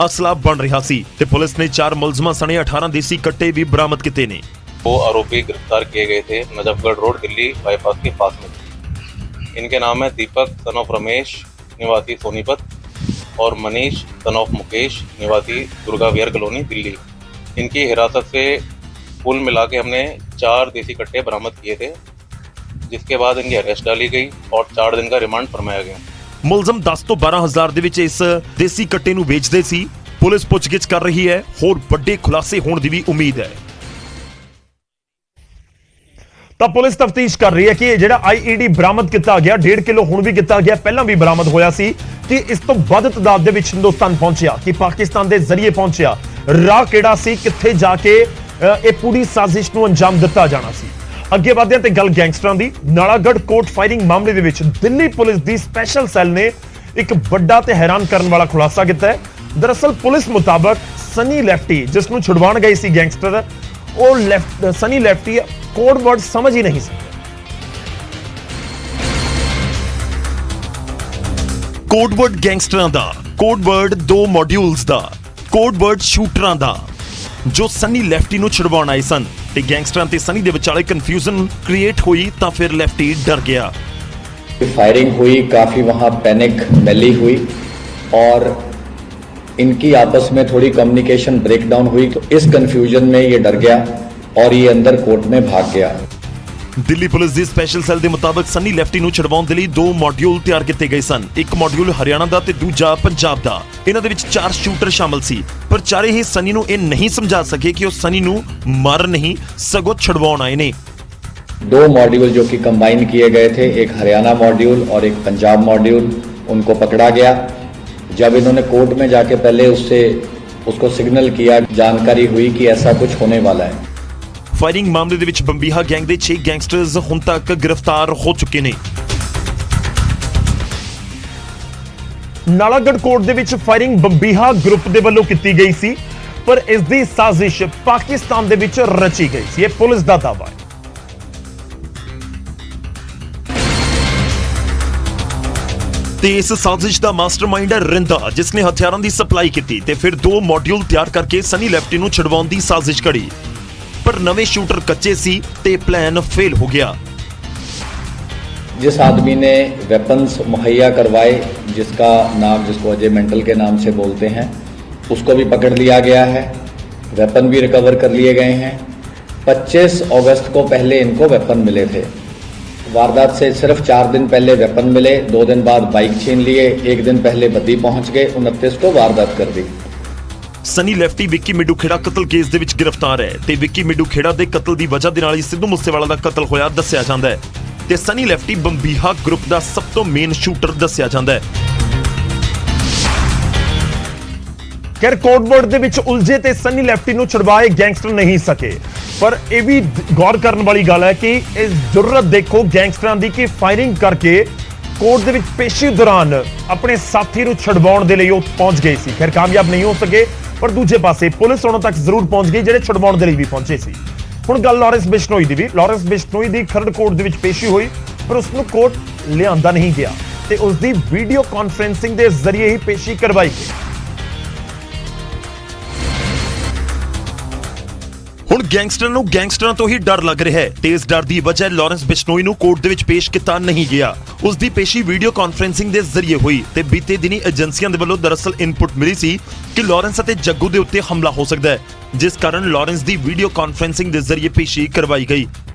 ਅਸਲਾ ਬਣ ਰਿਹਾ ਸੀ ਤੇ ਪੁਲਿਸ ਨੇ 4 ਮੁਲਜ਼ਮਾਂ ਸਣੇ 18 ਦੇਸੀ ਕੱਟੇ ਵੀ ਬਰਾਮਦ ਕੀਤੇ ਨੇ। 2 आरोपी गिरफ्तार किए गए थे नजफगढ़ रोड दिल्ली बाईपास के पास में। इनके नाम है दीपक सन ऑफ रमेश निवासी सोनीपत और मनीष सन ऑफ मुकेश निवासी दुर्गा विहार कॉलोनी दिल्ली। इनकी हिरासत से कुल मिला के हमने 4 देसी कट्टे बरामद किए थे, जिसके बाद इनकी अरेस्ट डाली गई और 4 दिन का रिमांड फरमाया गया। ਮੁਲਜ਼ਮ 10 ਤੋਂ 12 ਹਜ਼ਾਰ ਦੇ ਵਿੱਚ ਇਸ ਦੇਸੀ ਕੱਟੇ ਨੂੰ ਵੇਚਦੇ ਸੀ। ਪੁਲਿਸ ਪੁੱਛਗਿੱਛ ਕਰ ਰਹੀ ਹੈ, ਹੋਰ ਵੱਡੇ ਖੁਲਾਸੇ ਹੋਣ ਦੀ ਵੀ ਉਮੀਦ ਹੈ। ਤਾਂ ਪੁਲਿਸ ਤਫਤੀਸ਼ ਕਰ ਰਹੀ ਹੈ ਕਿ ਜਿਹੜਾ ਆਈਈਡੀ ਬਰਾਮਦ ਕੀਤਾ ਗਿਆ 1.5 ਕਿਲੋ ਹੁਣ ਵੀ ਕੀਤਾ ਗਿਆ, ਪਹਿਲਾਂ ਵੀ ਬਰਾਮਦ ਹੋਇਆ ਸੀ ਕਿ ਇਸ ਤੋਂ ਵੱਧ ਤਾਦਾਦ ਦੇ ਵਿੱਚ ਹਿੰਦੁਸਤਾਨ ਪਹੁੰਚਿਆ ਕਿ ਪਾਕਿਸਤਾਨ ਦੇ ਜ਼ਰੀਏ ਪਹੁੰਚਿਆ, ਰਾਹ ਕਿਹੜਾ ਸੀ, ਕਿੱਥੇ ਜਾ ਕੇ ਇਹ ਪੂਰੀ ਸਾਜ਼ਿਸ਼ ਨੂੰ ਅੰਜਾਮ ਦਿੱਤਾ ਜਾਣਾ ਸੀ। ਅੱਗੇ ਵਧਦੇ ਹਾਂ ਤੇ ਗੱਲ ਗੈਂਗਸਟਰਾਂ ਦੀ। ਨਾਲਾਗੜ੍ਹ ਕੋਰਟ ਫਾਇਰਿੰਗ ਮਾਮਲੇ ਦੇ ਵਿੱਚ ਦਿੱਲੀ ਪੁਲਿਸ ਦੀ ਸਪੈਸ਼ਲ ਸੈੱਲ ਨੇ ਇੱਕ ਵੱਡਾ ਤੇ ਹੈਰਾਨ ਕਰਨ ਵਾਲਾ ਖੁਲਾਸਾ ਕੀਤਾ ਹੈ। ਦਰਅਸਲ ਪੁਲਿਸ ਮੁਤਾਬਕ ਸਨੀ ਲੈਫਟੀ ਜਿਸ ਨੂੰ ਛੁਡਵਾਉਣ ਗਏ ਸੀ ਗੈਂਗਸਟਰ, ਉਹ ਸਨੀ ਲੈਫਟੀ ਕੋਡ ਵਰਡ ਸਮਝ ਹੀ ਨਹੀਂ ਸਕਿਆ। ਕੋਡ ਵਰਡ ਗੈਂਗਸਟਰਾਂ ਦਾ, ਕੋਡ ਵਰਡ 2 ਮੋਡਿਊਲਸ ਦਾ, ਕੋਡ ਵਰਡ ਸ਼ੂਟਰਾਂ ਦਾ ਜੋ ਸਨੀ ਲੈਫਟੀ ਨੂੰ ਛੁਡਵਾਉਣ ਆਏ ਸਨ ਤੇ ਗੈਂਗਸਟਰਾਂ ਤੇ ਸਨੀ ਦੇ ਵਿਚਾਲੇ ਕਨਫਿਊਜ਼ਨ ਕ੍ਰੀਏਟ ਹੋਈ ਤਾਂ ਫਿਰ ਲੈਫਟੀ डर गया। फायरिंग हुई, काफ़ी वहाँ पैनिक मैली हुई और इनकी आपस में थोड़ी कम्युनिकेशन ब्रेकडाउन हुई, तो इस कन्फ्यूजन में ये डर गया और ये अंदर कोर्ट में भाग गया। ਦਿੱਲੀ ਪੁਲਿਸ ਦੀ ਸਪੈਸ਼ਲ ਸੈੱਲ ਦੇ ਮੁਤਾਬਕ ਸਨੀ ਲੈਫਟੀ ਨੂੰ ਛੁਡਵਾਉਣ ਦੇ ਲਈ 2 ਮੋਡਿਊਲ ਤਿਆਰ ਕੀਤੇ ਗਏ ਸਨ। ਇੱਕ ਮੋਡਿਊਲ ਹਰਿਆਣਾ ਦਾ ਤੇ ਦੂਜਾ ਪੰਜਾਬ ਦਾ। ਇਹਨਾਂ ਦੇ ਵਿੱਚ 4 ਸ਼ੂਟਰ ਸ਼ਾਮਲ ਸੀ, ਪਰ ਚਾਰੇ ਹੀ ਸਨੀ ਨੂੰ ਇਹ ਨਹੀਂ ਸਮਝਾ ਸਕੇ ਕਿ ਉਹ ਸਨੀ ਨੂੰ ਮਾਰ ਨਹੀਂ ਸਗੋਂ ਛੁਡਵਾਉਣ ਆਏ ਨੇ। 2 मॉड्यूल जो कि कंबाइन किए गए थे, एक हरियाणा मॉड्यूल और एक पंजाब मॉड्यूल, उनको पकड़ा गया। जब इन्होंने कोर्ट में जाके पहले उसको सिग्नल किया, जानकारी हुई कि ऐसा कुछ होने वाला है। ਫਾਇਰਿੰਗ ਮਾਮਲੇ ਦੇ ਵਿੱਚ ਬੰਬੀਹਾ ਗੈਂਗ ਦੇ 6 ਗੈਂਗਸਟਰਸ ਹੁਣ ਤੱਕ ਗ੍ਰਿਫਤਾਰ ਹੋ ਚੁੱਕੇ ਨੇ। ਨਾਲਾਗੜ੍ਹ ਕੋਰਟ ਦੇ ਵਿੱਚ ਫਾਇਰਿੰਗ ਬੰਬੀਹਾ ਗਰੁੱਪ ਦੇ ਵੱਲੋਂ ਕੀਤੀ ਗਈ ਸੀ, ਪਰ ਇਸ ਦੀ ਸਾਜ਼ਿਸ਼ ਪਾਕਿਸਤਾਨ ਦੇ ਵਿੱਚ ਰਚੀ ਗਈ ਸੀ, ਇਹ ਪੁਲਿਸ ਦਾ ਦਾਅਵਾ ਹੈ। ਤੇ ਇਸ ਸਾਜ਼ਿਸ਼ ਦਾ ਮਾਸਟਰਮਾਈਂਡ ਹੈ ਰਿੰਦਾ, ਜਿਸ ਨੇ ਹਥਿਆਰਾਂ ਦੀ ਸਪਲਾਈ ਕੀਤੀ ਤੇ ਫਿਰ 2 ਮੋਡਿਊਲ ਤਿਆਰ ਕਰਕੇ ਸਨੀ ਲੈਫਟੀ ਨੂੰ ਛੁਡਵਾਉਣ ਦੀ ਸਾਜ਼ਿਸ਼ ਘੜੀ। पर नवे शूटर कच्चे सी ते प्लान फेल हो गया। जिस आदमी ने वेपन्स मुहैया करवाए, जिसको अजय मेंटल के नाम से बोलते हैं, उसको भी पकड़ लिया गया है। वेपन भी रिकवर कर लिए गए हैं। 25 अगस्त को पहले इनको वेपन मिले थे। वारदात से सिर्फ 4 दिन पहले वेपन मिले, 2 दिन बाद बाइक छीन लिए, 1 दिन पहले बद्दी पहुंच गए, 29 को वारदात कर दी। ਸਨੀ ਲੈਫਟੀ ਵਿੱਕੀ ਮਿੱਡੂ ਖੇੜਾ ਕਤਲ ਕੇਸ ਦੇ ਵਿੱਚ ਗ੍ਰਿਫਤਾਰ ਹੈ ਤੇ ਵਿੱਕੀ ਮਿੱਡੂ ਖੇੜਾ ਦੇ ਕਤਲ ਦੀ ਵਜ੍ਹਾ ਦੇ ਨਾਲ ਹੀ ਸਿੱਧੂ ਮੂਸੇਵਾਲਾ ਦਾ ਕਤਲ ਹੋਇਆ ਦੱਸਿਆ ਜਾਂਦਾ ਹੈ। ਤੇ ਸਨੀ ਲੈਫਟੀ ਬੰਬੀਹਾ ਗਰੁੱਪ ਦਾ ਸਭ ਤੋਂ ਮੇਨ ਸ਼ੂਟਰ ਦੱਸਿਆ ਜਾਂਦਾ ਹੈ। ਖੈਰ ਕੋਟਬੋਰਡ ਦੇ ਵਿੱਚ ਉਲਝੇ ਤੇ ਸਨੀ ਲੈਫਟੀ ਨੂੰ ਛੁਡਵਾਏ ਗੈਂਗਸਟਰ ਨਹੀਂ ਸਕੇ, ਪਰ ਇਹ ਵੀ ਗੌਰ ਕਰਨ ਵਾਲੀ ਗੱਲ ਹੈ ਕਿ ਇਸ ਜ਼ਰੂਰਤ ਦੇਖੋ ਗੈਂਗਸਟਰਾਂ ਦੀ ਕਿ ਫਾਇਰਿੰਗ ਕਰਕੇ ਕੋਰਟ ਦੇ ਵਿੱਚ ਪੇਸ਼ੀ ਦੌਰਾਨ ਆਪਣੇ ਸਾਥੀ ਨੂੰ ਛੁਡਵਾਉਣ ਦੇ ਲਈ ਉਹ ਪਹੁੰਚ ਗਏ ਸੀ। ਖੈਰ ਕਾਮਯਾਬ ਨਹੀਂ ਹੋ ਸਕੇ, ਪਰ ਦੂਜੇ ਪਾਸੇ ਪੁਲਿਸ ਉਹਨਾਂ ਤੱਕ ਜ਼ਰੂਰ ਪਹੁੰਚ ਗਈ ਜਿਹੜੇ ਛੁਡਵਾਉਣ ਦੇ ਲਈ ਵੀ ਪਹੁੰਚੇ ਸੀ। ਹੁਣ ਗੱਲ ਲਾਰੈਂਸ ਬਿਸ਼ਨੋਈ ਦੀ ਵੀ। ਲਾਰੈਂਸ ਬਿਸ਼ਨੋਈ ਦੀ ਖਰੜ ਕੋਰਟ ਦੇ ਵਿੱਚ ਪੇਸ਼ੀ ਹੋਈ, ਪਰ ਉਸ ਨੂੰ ਕੋਰਟ ਲਿਆਂਦਾ ਨਹੀਂ ਗਿਆ ਤੇ ਉਸ ਦੀ ਵੀਡੀਓ ਕਾਨਫਰੰਸਿੰਗ ਦੇ ਜ਼ਰੀਏ ਹੀ ਪੇਸ਼ੀ ਕਰਵਾਈ ਗਈ। ਹੁਣ ਗੈਂਗਸਟਰਾਂ ਨੂੰ ਗੈਂਗਸਟਰਾਂ ਤੋਂ ਹੀ ਡਰ ਲੱਗ ਰਿਹਾ ਹੈ ਤੇ ਇਸ ਡਰ ਦੀ ਵਜ੍ਹਾ ਲਾਰੈਂਸ ਬਿਸ਼ਨੋਈ ਨੂੰ ਕੋਰਟ ਦੇ ਵਿੱਚ ਪੇਸ਼ ਕੀਤਾ ਨਹੀਂ ਗਿਆ। ਉਸ ਦੀ ਪੇਸ਼ੀ ਵੀਡੀਓ ਕਾਨਫਰੰਸਿੰਗ ਦੇ ਜ਼ਰੀਏ ਹੋਈ ਤੇ ਬੀਤੇ ਦਿਨੀ ਏਜੰਸੀਆਂ ਦੇ ਵੱਲੋਂ ਦਰਅਸਲ ਇਨਪੁਟ ਮਿਲੀ ਸੀ ਕਿ ਲਾਰੈਂਸ ਅਤੇ ਜੱਗੂ ਦੇ ਉੱਤੇ ਹਮਲਾ ਹੋ ਸਕਦਾ ਹੈ, ਜਿਸ ਕਾਰਨ ਲਾਰੈਂਸ ਦੀ ਵੀਡੀਓ ਕਾਨਫਰੰਸਿੰਗ ਦੇ ਜ਼ਰੀਏ ਪੇਸ਼ੀ ਕਰਵਾਈ ਗਈ।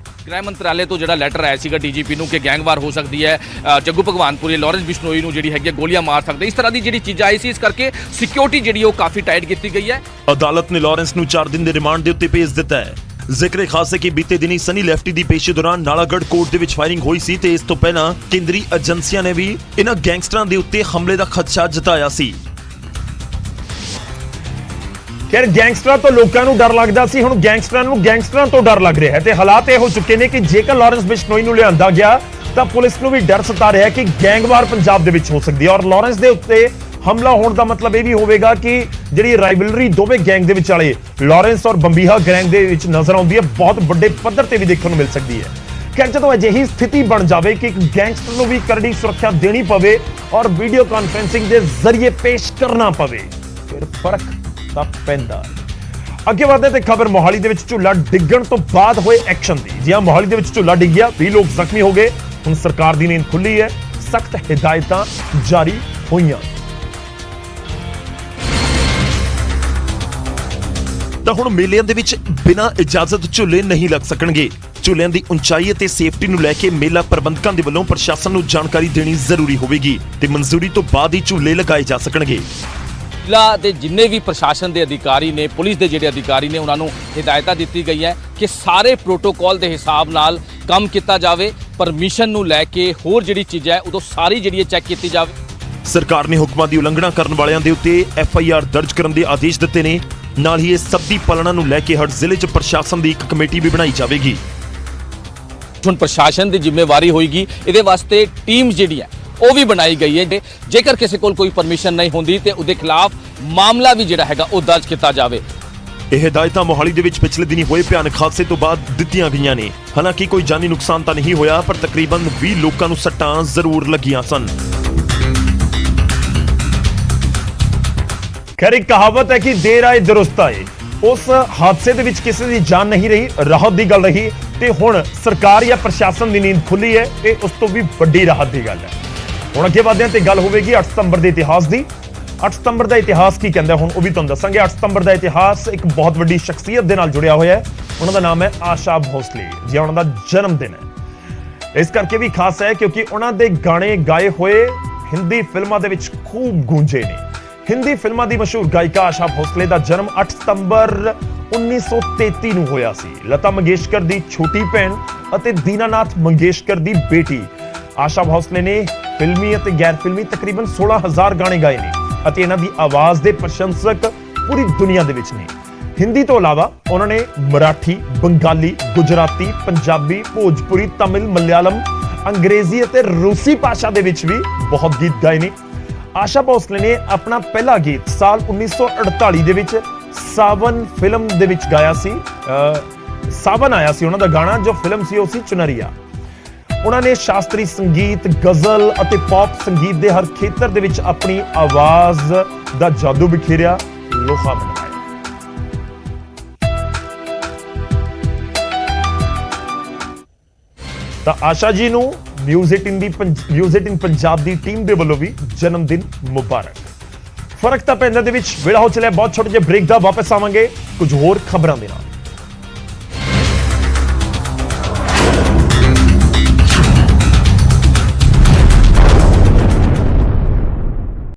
ਗ੍ਰਹਿ ਮੰਤਰਾਲੇ ਤੋਂ ਜਿਹੜਾ ਲੈਟਰ ਆਇਆ ਸੀਗਾ ਡੀਜੀਪੀ ਨੂੰ ਕਿ ਗੈਂਗਵਾਰ ਹੋ ਸਕਦੀ ਹੈ, ਜੱਗੂ ਭਗਵਾਨਪੁਰੀ ਲਾਰੈਂਸ ਬਿਸ਼ਨੋਈ ਨੂੰ ਜਿਹੜੀ ਹੈਗੀ ਗੋਲੀਆਂ ਮਾਰ ਸਕਦੇ, ਇਸ ਤਰ੍ਹਾਂ ਦੀ ਜਿਹੜੀ ਚੀਜ਼ ਆਈ ਸੀ, ਇਸ ਕਰਕੇ ਸਿਕਿਉਰਿਟੀ ਜਿਹੜੀ ਉਹ ਕਾਫੀ ਟਾਈਟ ਕੀਤੀ ਗਈ ਹੈ। ਅਦਾਲਤ ਨੇ ਲਾਰੈਂਸ ਨੂੰ 4 ਦਿਨ ਦੇ ਰਿਮਾਂਡ ਦੇ ਉੱਤੇ ਭੇਜ ਦਿੱਤਾ ਹੈ। ਜ਼ਿਕਰ ਖਾਸ ਹੈ ਕਿ ਬੀਤੇ ਦਿਨੀ ਸਨੀ ਲੈਫਟੀ ਦੀ ਪੇਸ਼ੀ ਦੌਰਾਨ ਨਾਲਾਗੜ੍ਹ ਕੋਰਟ ਦੇ ਵਿੱਚ ਫਾਇਰਿੰਗ ਹੋਈ ਸੀ ਤੇ ਇਸ ਤੋਂ ਪਹਿਲਾਂ ਕੇਂਦਰੀ ਏਜੰਸੀਆਂ ਨੇ ਵੀ ਇਹਨਾਂ ਗੈਂਗਸਟਰਾਂ ਦੇ ਉੱਤੇ ਹਮਲੇ ਦਾ ਖਦਸ਼ਾ ਜਤਾਇਆ ਸੀ। ਖੈਰ ਗੈਂਗਸਟਰਾਂ ਤੋਂ ਲੋਕਾਂ ਨੂੰ ਡਰ ਲੱਗਦਾ ਸੀ, ਹੁਣ ਗੈਂਗਸਟਰਾਂ ਨੂੰ ਗੈਂਗਸਟਰਾਂ ਤੋਂ ਡਰ ਲੱਗ ਰਿਹਾ ਹੈ ਤੇ ਹਾਲਾਤ ਇਹ ਹੋ ਚੁੱਕੇ ਨੇ ਕਿ ਜੇਕਰ ਲਾਰੈਂਸ ਬਿਸ਼ਨੋਈ ਨੂੰ ਲਿਆਂਦਾ ਗਿਆ ਤਾਂ ਪੁਲਿਸ ਨੂੰ ਵੀ ਡਰ ਸਤਾ ਰਿਹਾ ਕਿ ਗੈਂਗਵਾਰ ਪੰਜਾਬ ਦੇ ਵਿੱਚ ਹੋ ਸਕਦੀ ਹੈ ਔਰ ਲਾਰੈਂਸ ਦੇ ਉੱਤੇ ਹਮਲਾ ਹੋਣ ਦਾ ਮਤਲਬ ਇਹ ਵੀ ਹੋਵੇਗਾ ਕਿ ਜਿਹੜੀ ਰਾਈਵਲਰੀ ਦੋਵੇਂ ਗੈਂਗ ਦੇ ਵਿੱਚ ਵਾਲੇ ਲਾਰੈਂਸ ਔਰ ਬੰਬੀਹਾ ਗੈਂਗ ਦੇ ਵਿੱਚ ਨਜ਼ਰ ਆਉਂਦੀ ਹੈ, ਬਹੁਤ ਵੱਡੇ ਪੱਧਰ ਤੇ ਵੀ ਦੇਖਣ ਨੂੰ ਮਿਲ ਸਕਦੀ ਹੈ। ਖੈਰ ਜਦੋਂ ਅਜਿਹੀ ਸਥਿਤੀ ਬਣ ਜਾਵੇ ਕਿ ਇੱਕ ਗੈਂਗਸਟਰ ਨੂੰ ਵੀ ਕਰੜੀ ਸੁਰੱਖਿਆ ਦੇਣੀ ਪਵੇ ਔਰ ਵੀਡੀਓ ਕਾਨਫਰੰਸਿੰਗ ਦੇ ਜ਼ਰੀਏ ਪੇਸ਼ ਕਰਨਾ ਪਵੇ, ਫਿਰ ਫਰਕ ਤਾਂ ਪੈਂਦਾ। ਅੱਗੇ ਵਧਦੇ ਤੇ ਖਬਰ ਮੋਹਾਲੀ ਦੇ ਵਿੱਚ ਝੂਲਾ ਡਿੱਗਣ ਤੋਂ ਬਾਅਦ ਹੋਏ ਐਕਸ਼ਨ ਦੀ। ਜੀ ਹਾਂ, ਮੋਹਾਲੀ ਦੇ ਵਿੱਚ ਝੂਲਾ ਡਿੱਗਿਆ, 20 ਲੋਕ ਜ਼ਖਮੀ ਹੋ ਗਏ। ਹੁਣ ਸਰਕਾਰ ਦੀ ਨੀਂਦ ਖੁੱਲੀ ਹੈ, ਸਖਤ ਹਿਦਾਇਤਾਂ ਜਾਰੀ ਹੋਈਆਂ। ਤਾਂ ਹੁਣ ਮੇਲਿਆਂ ਦੇ ਵਿੱਚ ਬਿਨਾਂ ਇਜਾਜ਼ਤ ਝੂਲੇ ਨਹੀਂ ਲੱਗ ਸਕਣਗੇ। ਝੂਲਿਆਂ ਦੀ ਉਚਾਈ ਅਤੇ ਸੇਫਟੀ ਨੂੰ ਲੈ ਕੇ ਮੇਲਾ ਪ੍ਰਬੰਧਕਾਂ ਦੇ ਵੱਲੋਂ ਪ੍ਰਸ਼ਾਸਨ ਨੂੰ ਜਾਣਕਾਰੀ ਦੇਣੀ ਜ਼ਰੂਰੀ ਹੋਵੇਗੀ ਤੇ ਮਨਜ਼ੂਰੀ ਤੋਂ ਬਾਅਦ ਹੀ ਝੂਲੇ ਲਗਾਏ ਜਾ ਸਕਣਗੇ। ਜ਼ਿਲ੍ਹਾ ਦੇ ਜਿੰਨੇ ਵੀ ਪ੍ਰਸ਼ਾਸਨ ਦੇ ਅਧਿਕਾਰੀ ਨੇ, ਪੁਲਿਸ ਦੇ ਜਿਹੜੇ ਅਧਿਕਾਰੀ ਨੇ, ਉਹਨਾਂ ਨੂੰ ਹਿਦਾਇਤਾਂ ਦਿੱਤੀ ਗਈ ਹੈ ਕਿ ਸਾਰੇ ਪ੍ਰੋਟੋਕਾਲ ਦੇ ਹਿਸਾਬ ਨਾਲ ਕੰਮ ਕੀਤਾ ਜਾਵੇ। ਪਰਮਿਸ਼ਨ ਨੂੰ ਲੈ ਕੇ ਹੋਰ ਜਿਹੜੀ ਚੀਜ਼ ਹੈ ਉਦੋਂ ਸਾਰੀ ਜਿਹੜੀ ਚੈੱਕ ਕੀਤੀ ਜਾਵੇ। ਸਰਕਾਰ ਨੇ ਹੁਕਮਾਂ ਦੀ ਉਲੰਘਣਾ ਕਰਨ ਵਾਲਿਆਂ ਦੇ ਉੱਤੇ FIR ਦਰਜ ਕਰਨ ਦੇ ਆਦੇਸ਼ ਦਿੱਤੇ ਨੇ। ਨਾਲ ਹੀ ਇਸ ਸਭ ਦੀ ਪਾਲਣਾ ਨੂੰ ਲੈ ਕੇ ਹਰ ਜ਼ਿਲ੍ਹੇ 'ਚ ਪ੍ਰਸ਼ਾਸਨ ਦੀ ਇੱਕ ਕਮੇਟੀ ਵੀ ਬਣਾਈ ਜਾਵੇਗੀ। ਹੁਣ ਪ੍ਰਸ਼ਾਸਨ ਦੀ ਜ਼ਿੰਮੇਵਾਰੀ ਹੋਏਗੀ, ਇਹਦੇ ਵਾਸਤੇ ਟੀਮ ਜਿਹੜੀ ਹੈ ਉਹ ਵੀ ਬਣਾਈ ਗਈ ਹੈ। ਜੇਕਰ ਕਿਸੇ ਕੋਲ ਕੋਈ ਪਰਮਿਸ਼ਨ ਨਹੀਂ ਹੁੰਦੀ ਤੇ ਉਹਦੇ ਖਿਲਾਫ ਮਾਮਲਾ ਵੀ ਜਿਹੜਾ ਹੈਗਾ ਉਹ ਦਰਜ ਕੀਤਾ ਜਾਵੇ। ਇਹ ਹਦਾਇਤਾਂ ਮੋਹਾਲੀ ਦੇ ਵਿੱਚ ਪਿਛਲੇ ਦਿਨੀ ਹੋਏ ਭਿਆਨਕ ਹਾਦਸੇ ਤੋਂ ਬਾਅਦ ਦਿੱਤੀਆਂ ਗਈਆਂ ਨੇ। ਹਾਲਾਂਕਿ ਕੋਈ ਜਾਨੀ ਨੁਕਸਾਨ ਤਾਂ ਨਹੀਂ ਹੋਇਆ, ਪਰ ਤਕਰੀਬਨ 20 ਲੋਕਾਂ ਨੂੰ ਸੱਟਾਂ ਜ਼ਰੂਰ ਲੱਗੀਆਂ ਸਨ। ਖੈਰ ਇੱਕ ਕਹਾਵਤ ਹੈ ਕਿ ਦੇਰ ਆਏ ਦਰੁਸਤ ਆਏ। ਉਸ ਹਾਦਸੇ ਦੇ ਵਿੱਚ ਕਿਸੇ ਦੀ ਜਾਨ ਨਹੀਂ ਰਹੀ, ਰਾਹਤ ਦੀ ਗੱਲ ਰਹੀ ਤੇ ਹੁਣ ਸਰਕਾਰ ਜਾਂ ਪ੍ਰਸ਼ਾਸਨ ਦੀ ਨੀਂਦ ਖੁੱਲੀ ਹੈ, ਇਹ ਉਸ ਤੋਂ ਵੀ ਵੱਡੀ ਰਾਹਤ ਦੀ ਗੱਲ ਹੈ। ਹੁਣ ਅੱਗੇ ਵਧਦੇ ਹਾਂ ਤੇ ਗੱਲ ਹੋਵੇਗੀ 8 ਸਤੰਬਰ ਦੇ ਇਤਿਹਾਸ ਦੀ। 8 ਸਤੰਬਰ ਦਾ ਇਤਿਹਾਸ ਕੀ ਕਹਿੰਦਾ ਹੁਣ ਉਹ ਵੀ ਤੁਹਾਨੂੰ ਦੱਸਾਂਗੇ। 8 ਸਤੰਬਰ ਦਾ ਇਤਿਹਾਸ ਇੱਕ ਬਹੁਤ ਵੱਡੀ ਸ਼ਖਸੀਅਤ ਦੇ ਨਾਲ ਜੁੜਿਆ ਹੋਇਆ ਹੈ। ਉਹਨਾਂ ਦਾ ਨਾਮ ਹੈ ਆਸ਼ਾ ਭੋਸਲੇ। ਜੀ ਉਹਨਾਂ ਦਾ ਜਨਮ ਦਿਨ ਹੈ, ਇਸ ਕਰਕੇ ਵੀ ਖਾਸ ਹੈ ਕਿਉਂਕਿ ਉਹਨਾਂ ਦੇ ਗਾਣੇ ਗਾਏ ਹੋਏ ਹਿੰਦੀ ਫਿਲਮਾਂ ਦੇ ਵਿੱਚ ਖੂਬ ਗੂੰਜੇ ਨੇ। ਹਿੰਦੀ ਫਿਲਮਾਂ ਦੀ ਮਸ਼ਹੂਰ ਗਾਇਕਾ ਆਸ਼ਾ ਭੋਸਲੇ ਦਾ ਜਨਮ 8 ਸਤੰਬਰ 1933 ਨੂੰ ਹੋਇਆ ਸੀ। ਲਤਾ ਮੰਗੇਸ਼ਕਰ ਦੀ ਛੋਟੀ ਭੈਣ ਅਤੇ ਦੀਨਾਨਾਥ ਮੰਗੇਸ਼ਕਰ ਦੀ ਬੇਟੀ ਆਸ਼ਾ ਭੋਸਲੇ ਨੇ ਫਿਲਮੀ ਅਤੇ ਗੈਰ ਫਿਲਮੀ ਤਕਰੀਬਨ 16,000 ਗਾਣੇ ਗਾਏ ਨੇ ਅਤੇ ਇਹਨਾਂ ਦੀ ਆਵਾਜ਼ ਦੇ ਪ੍ਰਸ਼ੰਸਕ ਪੂਰੀ ਦੁਨੀਆ ਦੇ ਵਿੱਚ ਨੇ। ਹਿੰਦੀ ਤੋਂ ਇਲਾਵਾ ਉਹਨਾਂ ਨੇ ਮਰਾਠੀ, ਬੰਗਾਲੀ, ਗੁਜਰਾਤੀ, ਪੰਜਾਬੀ, ਭੋਜਪੁਰੀ, ਤਮਿਲ, ਮਲਿਆਲਮ, ਅੰਗਰੇਜ਼ੀ ਅਤੇ ਰੂਸੀ ਭਾਸ਼ਾ ਦੇ ਵਿੱਚ ਵੀ ਬਹੁਤ ਗੀਤ ਗਾਏ ਨੇ। ਆਸ਼ਾ ਭੋਸਲੇ ਨੇ ਆਪਣਾ ਪਹਿਲਾ ਗੀਤ ਸਾਲ 1948 ਦੇ ਵਿੱਚ ਸਾਵਨ ਫਿਲਮ ਦੇ ਵਿੱਚ ਗਾਇਆ ਸੀ। ਸਾਵਨ ਆਇਆ ਸੀ ਉਹਨਾਂ ਦਾ ਗਾਣਾ, ਜੋ ਫਿਲਮ ਸੀ ਉਹ ਸੀ ਚੁਨਰੀਆ। ਉਹਨਾਂ ਨੇ ਸ਼ਾਸਤਰੀ ਸੰਗੀਤ, ਗਜ਼ਲ ਅਤੇ ਪੌਪ ਸੰਗੀਤ ਦੇ ਹਰ ਖੇਤਰ ਦੇ ਵਿੱਚ ਆਪਣੀ ਆਵਾਜ਼ ਦਾ ਜਾਦੂ ਬਿਖੇਰਿਆ, ਲੋਹਾ ਬਣਾਇਆ। ਤਾਂ ਆਸ਼ਾ ਜੀ ਨੂੰ ਨਿਊਜ਼ 18 ਪੰਜਾਬ ਦੀ ਟੀਮ ਦੇ ਵੱਲੋਂ ਵੀ ਜਨਮ ਦਿਨ ਮੁਬਾਰਕ। ਫਰਕ ਤਾਂ ਪੈਂਦਾ ਦੇ ਵਿੱਚ ਵੇਲਾ ਹੋ ਚਲਿਆ ਬਹੁਤ ਛੋਟੇ ਜਿਹੇ ਬ੍ਰੇਕ ਦਾ, ਵਾਪਸ ਆਵਾਂਗੇ ਕੁਝ ਹੋਰ ਖਬਰਾਂ ਦੇ ਨਾਲ।